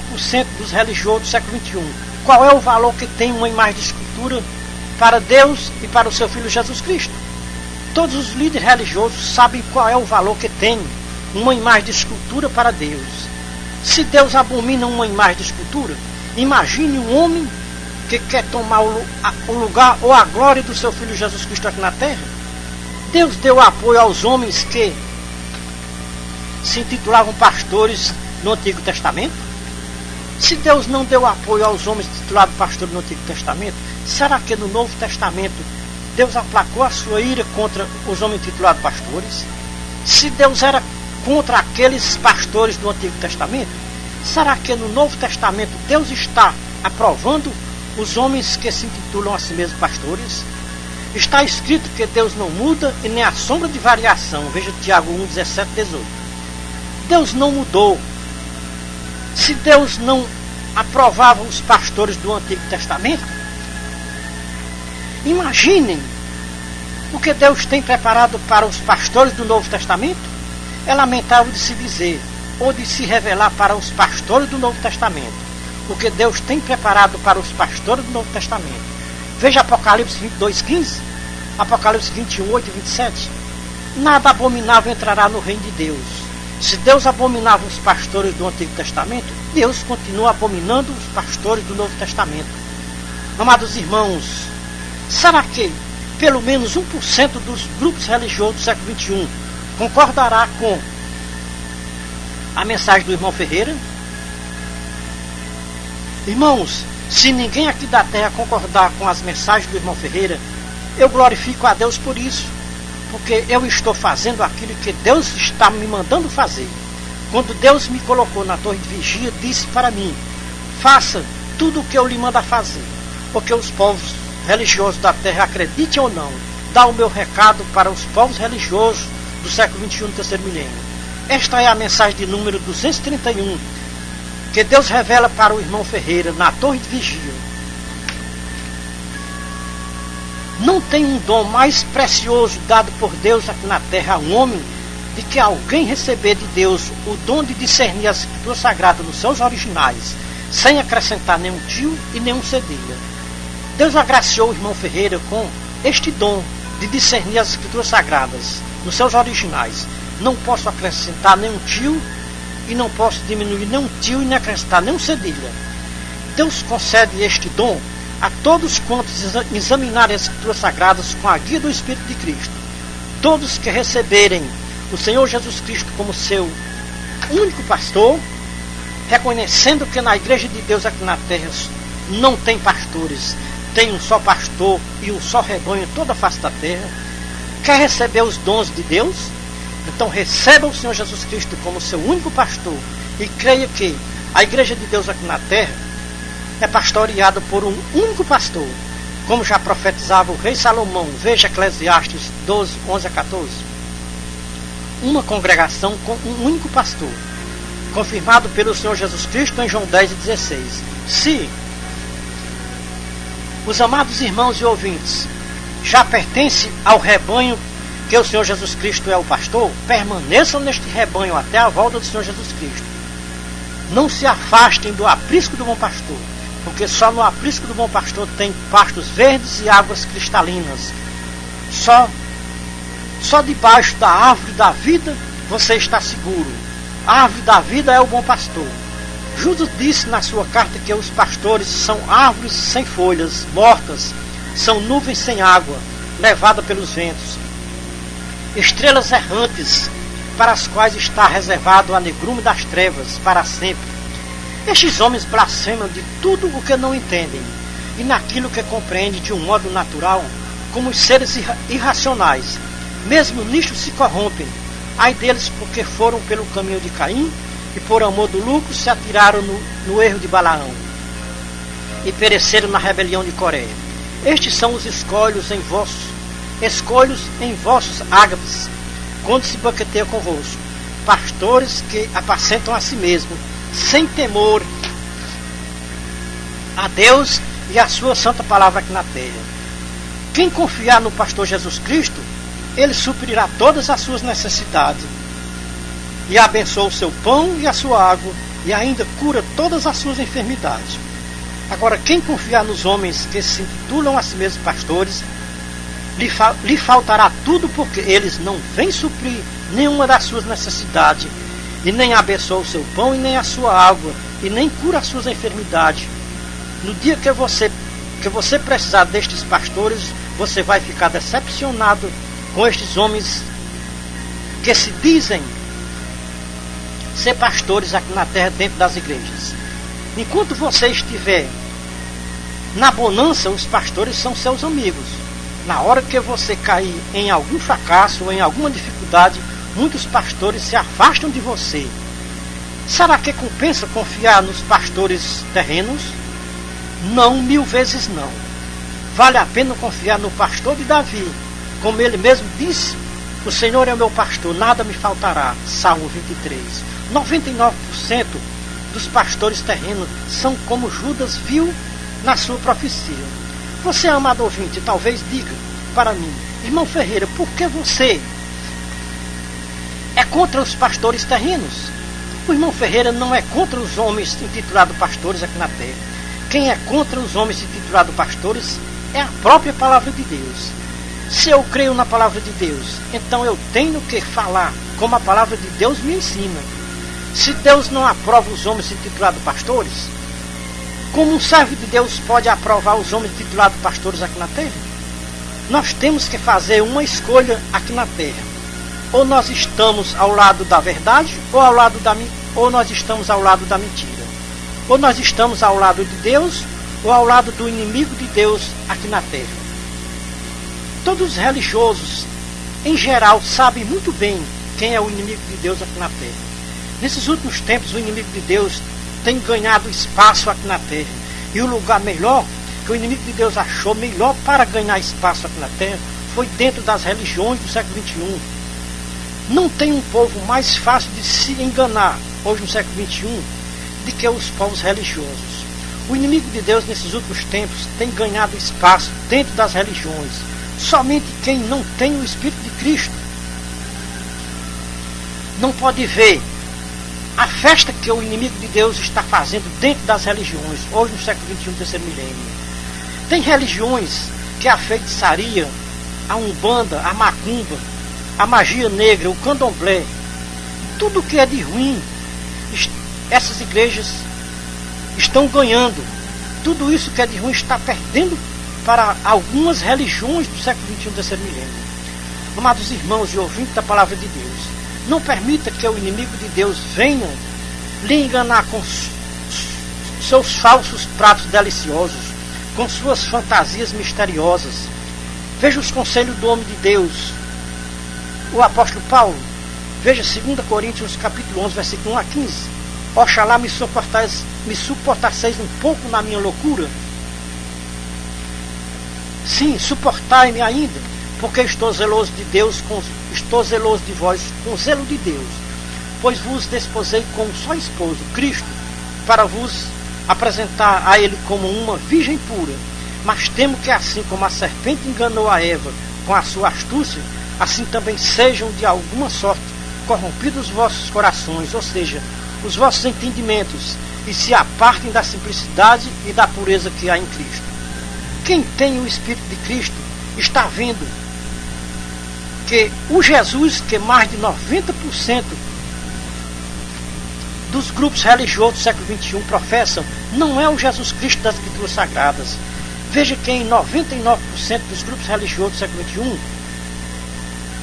dos religiosos do século XXI, qual é o valor que tem uma imagem de escultura para Deus e para o seu Filho Jesus Cristo? Todos os líderes religiosos sabem qual é o valor que tem uma imagem de escultura para Deus. Se Deus abomina uma imagem de escultura, imagine um homem que quer tomar o lugar ou a glória do seu Filho Jesus Cristo aqui na terra. Deus deu apoio aos homens que se intitulavam pastores no Antigo Testamento? Se Deus não deu apoio aos homens titulados pastores no Antigo Testamento, será que no Novo Testamento Deus aplacou a sua ira contra os homens titulados pastores? Se Deus era contra aqueles pastores do Antigo Testamento, será que no Novo Testamento Deus está aprovando os homens que se intitulam a si mesmos pastores? Está escrito que Deus não muda e nem a sombra de variação. Veja Tiago 1, 17, 18. Deus não mudou Se Deus não aprovava os pastores do Antigo Testamento, imaginem o que Deus tem preparado para os pastores do Novo Testamento. É lamentável de se dizer, ou de se revelar para os pastores do Novo Testamento, o que Deus tem preparado para os pastores do Novo Testamento. Veja Apocalipse 22:15, Apocalipse 21:8 e 27. Nada abominável entrará no reino de Deus. Se Deus abominava os pastores do Antigo Testamento, Deus continua abominando os pastores do Novo Testamento. Amados irmãos, será que pelo menos 1% dos grupos religiosos do século XXI concordará com a mensagem do irmão Ferreira? Irmãos, se ninguém aqui da terra concordar com as mensagens do irmão Ferreira, eu glorifico a Deus por isso, porque eu estou fazendo aquilo que Deus está me mandando fazer. Quando Deus me colocou na torre de vigia, disse para mim: faça tudo o que eu lhe mando fazer, porque os povos religiosos da terra, acreditem ou não, dá o meu recado para os povos religiosos do século XXI, do terceiro milênio. Esta é a mensagem de número 231, que Deus revela para o irmão Ferreira na torre de vigia. Não tem um dom mais precioso dado por Deus aqui na terra a um homem de que alguém receber de Deus o dom de discernir as escrituras sagradas nos seus originais, sem acrescentar nenhum tio e nenhum cedilha. Deus agraciou o irmão Ferreira com este dom de discernir as escrituras sagradas nos seus originais. Não posso acrescentar nenhum tio e não posso diminuir nenhum tio e nem acrescentar nenhum cedilha. Deus concede este dom a todos quantos examinarem as escrituras sagradas com a guia do Espírito de Cristo. Todos que receberem o Senhor Jesus Cristo como seu único pastor, reconhecendo que na igreja de Deus aqui na terra não tem pastores, tem um só pastor e um só rebanho em toda a face da terra, quer receber os dons de Deus, então receba o Senhor Jesus Cristo como seu único pastor e creia que a igreja de Deus aqui na terra é pastoreada por um único pastor, como já profetizava o rei Salomão. Veja Eclesiastes 12, 11 a 14. Uma congregação com um único pastor, confirmado pelo Senhor Jesus Cristo em João 10 e 16. Se os amados irmãos e ouvintes já pertencem ao rebanho que o Senhor Jesus Cristo é o pastor, permaneçam neste rebanho até a volta do Senhor Jesus Cristo. Não se afastem do aprisco do bom pastor, porque só no aprisco do bom pastor tem pastos verdes e águas cristalinas. Só debaixo da árvore da vida você está seguro. A árvore da vida é o bom pastor. Judas disse na sua carta que os pastores são árvores sem folhas, mortas, são nuvens sem água, levadas pelos ventos, estrelas errantes, para as quais está reservado a negrume das trevas para sempre. Estes homens blasfemam de tudo o que não entendem, e naquilo que compreendem de um modo natural, como os seres irracionais. Mesmo nisto se corrompem. Ai deles, porque foram pelo caminho de Caim, e por amor do lucro se atiraram no erro de Balaão, e pereceram na rebelião de Coré. Estes são os escolhos em vossos ágapes, quando se banqueteia convosco, pastores que apacentam a si mesmos, sem temor a Deus e a sua santa palavra aqui na terra. Quem confiar no pastor Jesus Cristo, ele suprirá todas as suas necessidades, e abençoa o seu pão e a sua água, e ainda cura todas as suas enfermidades. Agora, quem confiar nos homens que se intitulam a si mesmos pastores, lhe faltará tudo, porque eles não vêm suprir nenhuma das suas necessidades, e nem abençoa o seu pão e nem a sua água, e nem cura as suas enfermidades. No dia que você precisar destes pastores, você vai ficar decepcionado com estes homens que se dizem ser pastores aqui na terra, dentro das igrejas. Enquanto você estiver na bonança, os pastores são seus amigos. Na hora que você cair em algum fracasso ou em alguma dificuldade, muitos pastores se afastam de você. Será que compensa confiar nos pastores terrenos? Não, 1000 vezes não. Vale a pena confiar no pastor de Davi. Como ele mesmo disse, o Senhor é o meu pastor, nada me faltará. Salmo 23. 99% dos pastores terrenos são como Judas viu na sua profecia. Você, amado ouvinte, talvez diga para mim: irmão Ferreira, por que você é contra os pastores terrenos? O irmão Ferreira não é contra os homens intitulados pastores aqui na terra. Quem é contra os homens intitulados pastores é a própria palavra de Deus. Se eu creio na palavra de Deus, então eu tenho que falar como a palavra de Deus me ensina. Se Deus não aprova os homens intitulados pastores, como um servo de Deus pode aprovar os homens intitulados pastores aqui na terra? Nós temos que fazer uma escolha aqui na terra. Ou nós estamos ao lado da verdade, ou nós estamos ao lado da mentira. Ou nós estamos ao lado de Deus, ou ao lado do inimigo de Deus aqui na terra. Todos os religiosos, em geral, sabem muito bem quem é o inimigo de Deus aqui na terra. Nesses últimos tempos, o inimigo de Deus tem ganhado espaço aqui na terra. E o lugar melhor, que o inimigo de Deus achou melhor para ganhar espaço aqui na terra, foi dentro das religiões do século XXI. Não tem um povo mais fácil de se enganar hoje no século XXI do que os povos religiosos. O inimigo de Deus nesses últimos tempos tem ganhado espaço dentro das religiões. Somente quem não tem o Espírito de Cristo não pode ver a festa que o inimigo de Deus está fazendo dentro das religiões, hoje no século XXI, terceiro milênio. Tem religiões que a feitiçaria, a umbanda, a macumba, a magia negra, o candomblé, tudo que é de ruim, essas igrejas estão ganhando. Tudo isso que é de ruim está perdendo para algumas religiões do século XXI, terceiro milênio. Amados irmãos e ouvintes da palavra de Deus, não permita que o inimigo de Deus venha lhe enganar com seus falsos pratos deliciosos, com suas fantasias misteriosas. Veja os conselhos do homem de Deus, o apóstolo Paulo. Veja 2 Coríntios capítulo 11, versículo 1 a 15. Oxalá me suportasseis um pouco na minha loucura. Sim, suportai-me ainda, porque estou zeloso de Deus, estou zeloso de vós com zelo de Deus, pois vos desposei como só esposo, Cristo, para vos apresentar a Ele como uma virgem pura. Mas temo que assim como a serpente enganou a Eva com a sua astúcia, assim também sejam de alguma sorte corrompidos os vossos corações, ou seja, os vossos entendimentos, e se apartem da simplicidade e da pureza que há em Cristo. Quem tem o Espírito de Cristo está vendo que o Jesus que mais de 90% dos grupos religiosos do século XXI professam, não é o Jesus Cristo das Escrituras Sagradas. Veja que em 99% dos grupos religiosos do século XXI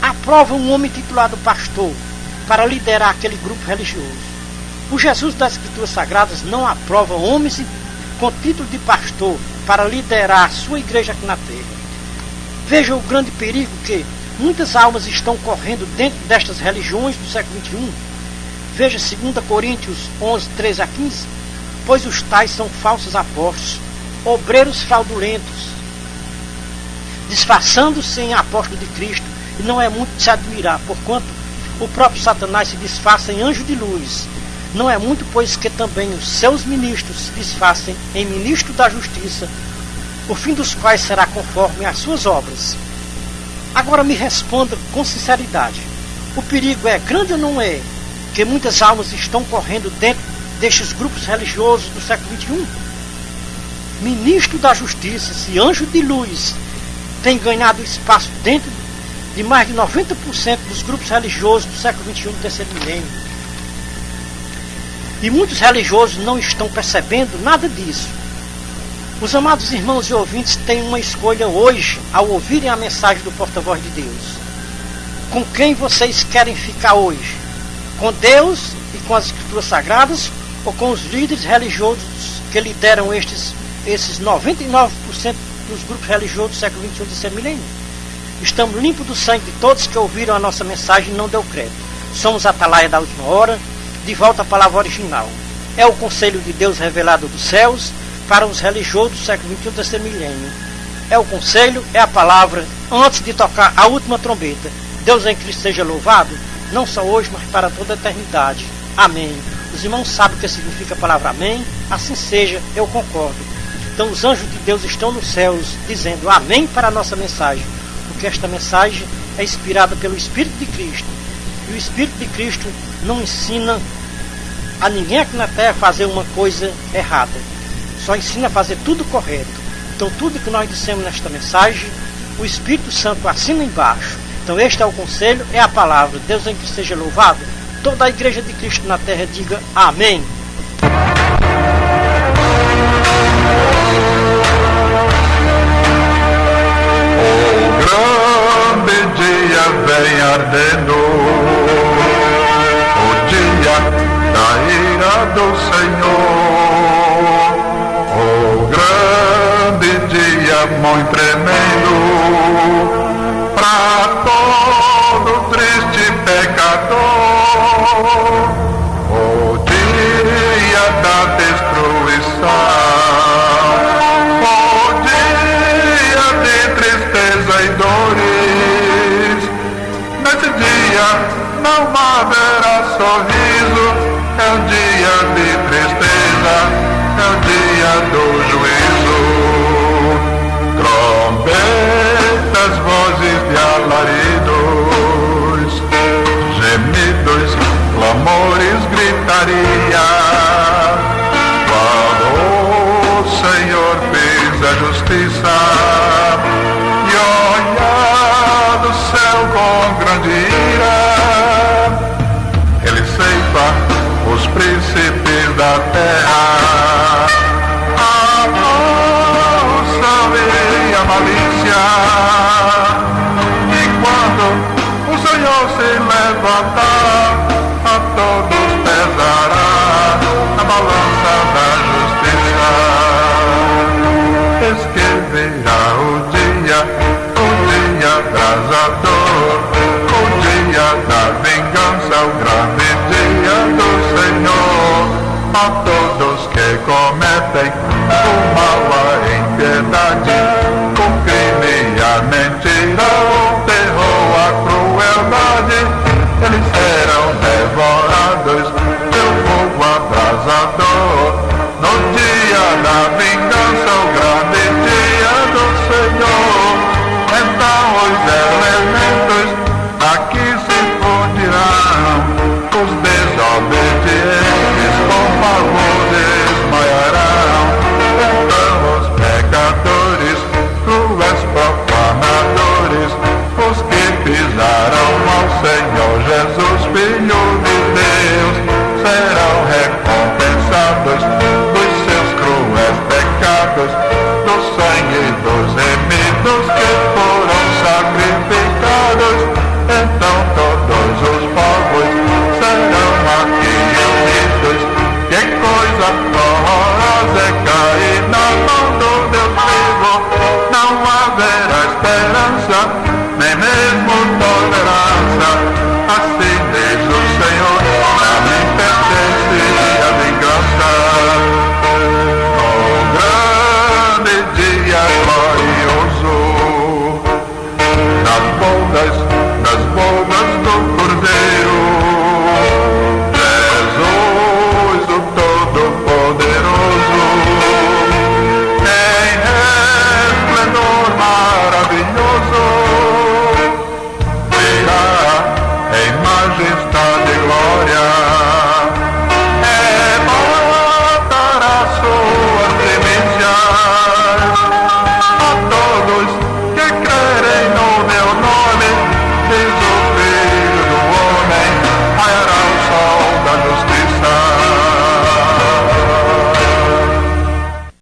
aprovam um homem titulado pastor para liderar aquele grupo religioso. O Jesus das Escrituras Sagradas não aprova homens com título de pastor para liderar a sua igreja aqui na terra. Veja o grande perigo que muitas almas estão correndo dentro destas religiões do século XXI. Veja 2 Coríntios 11, 13 a 15. Pois os tais são falsos apóstolos, obreiros fraudulentos, disfarçando-se em apóstolo de Cristo, e não é muito de se admirar, porquanto o próprio Satanás se disfarça em anjo de luz. Não é muito, pois que também os seus ministros se disfarcem em ministro da justiça, o fim dos quais será conforme as suas obras. Agora me responda com sinceridade: o perigo é grande ou não é que muitas almas estão correndo dentro destes grupos religiosos do século XXI? Ministro da justiça, se anjo de luz, tem ganhado espaço dentro de mais de 90% dos grupos religiosos do século XXI, do terceiro milênio. E muitos religiosos não estão percebendo nada disso. Os amados irmãos e ouvintes têm uma escolha hoje ao ouvirem a mensagem do porta-voz de Deus. Com quem vocês querem ficar hoje? Com Deus e com as Escrituras Sagradas, ou com os líderes religiosos que lideram esses 99% dos grupos religiosos do século XXI, do terceiro milênio? Estamos limpos do sangue de todos que ouviram a nossa mensagem e não deu crédito. Somos a Atalaia da Última Hora, de volta à palavra original. É o conselho de Deus revelado dos céus para os religiosos do século XXI, do terceiro milênio. É o conselho, é a palavra, antes de tocar a última trombeta. Deus em Cristo seja louvado, não só hoje, mas para toda a eternidade. Amém. Os irmãos sabem o que significa a palavra amém? Assim seja, eu concordo. Então os anjos de Deus estão nos céus dizendo amém para a nossa mensagem, porque esta mensagem é inspirada pelo Espírito de Cristo. E o Espírito de Cristo não ensina a ninguém aqui na terra a fazer uma coisa errada. Só ensina a fazer tudo correto. Então tudo que nós dissemos nesta mensagem, o Espírito Santo assina embaixo. Então este é o conselho, é a palavra. Deus em que seja louvado. Toda a igreja de Cristo na terra diga amém. O grande dia vem ardendo, o dia da ira do Senhor. O grande dia muito tremendo para todo triste pecador. O dia da destruição, o dia de tristeza e dores. Nesse dia não haverá sorriso, é o dia de tristeza, é o dia do juízo. Trombetas, vozes de alaridos, gemidos, clamores, gritaria. Quando o Senhor fez a justiça e olhar do céu com grande ira, ele ceifa os príncipes da terra, a corrupção e a malícia. E quando o Senhor se levantar, a todos pesará a balança da justiça. Eis que virá o dia abrasador, o dia da vingança, o grande dia do Senhor. A todos que cometem o mal, a impiedade, o crime e a mentira, o terror, a crueldade, eles serão devorados pelo fogo abrasador. No dia da vingança, o grande dia do Senhor, então os elementos aqui se fundirão, os desobedientes com pavor desmaiarão. Então os pecadores, cruéis profanadores, os que pisaram ao Senhor Jesus, Filho de Deus, serão recompensados.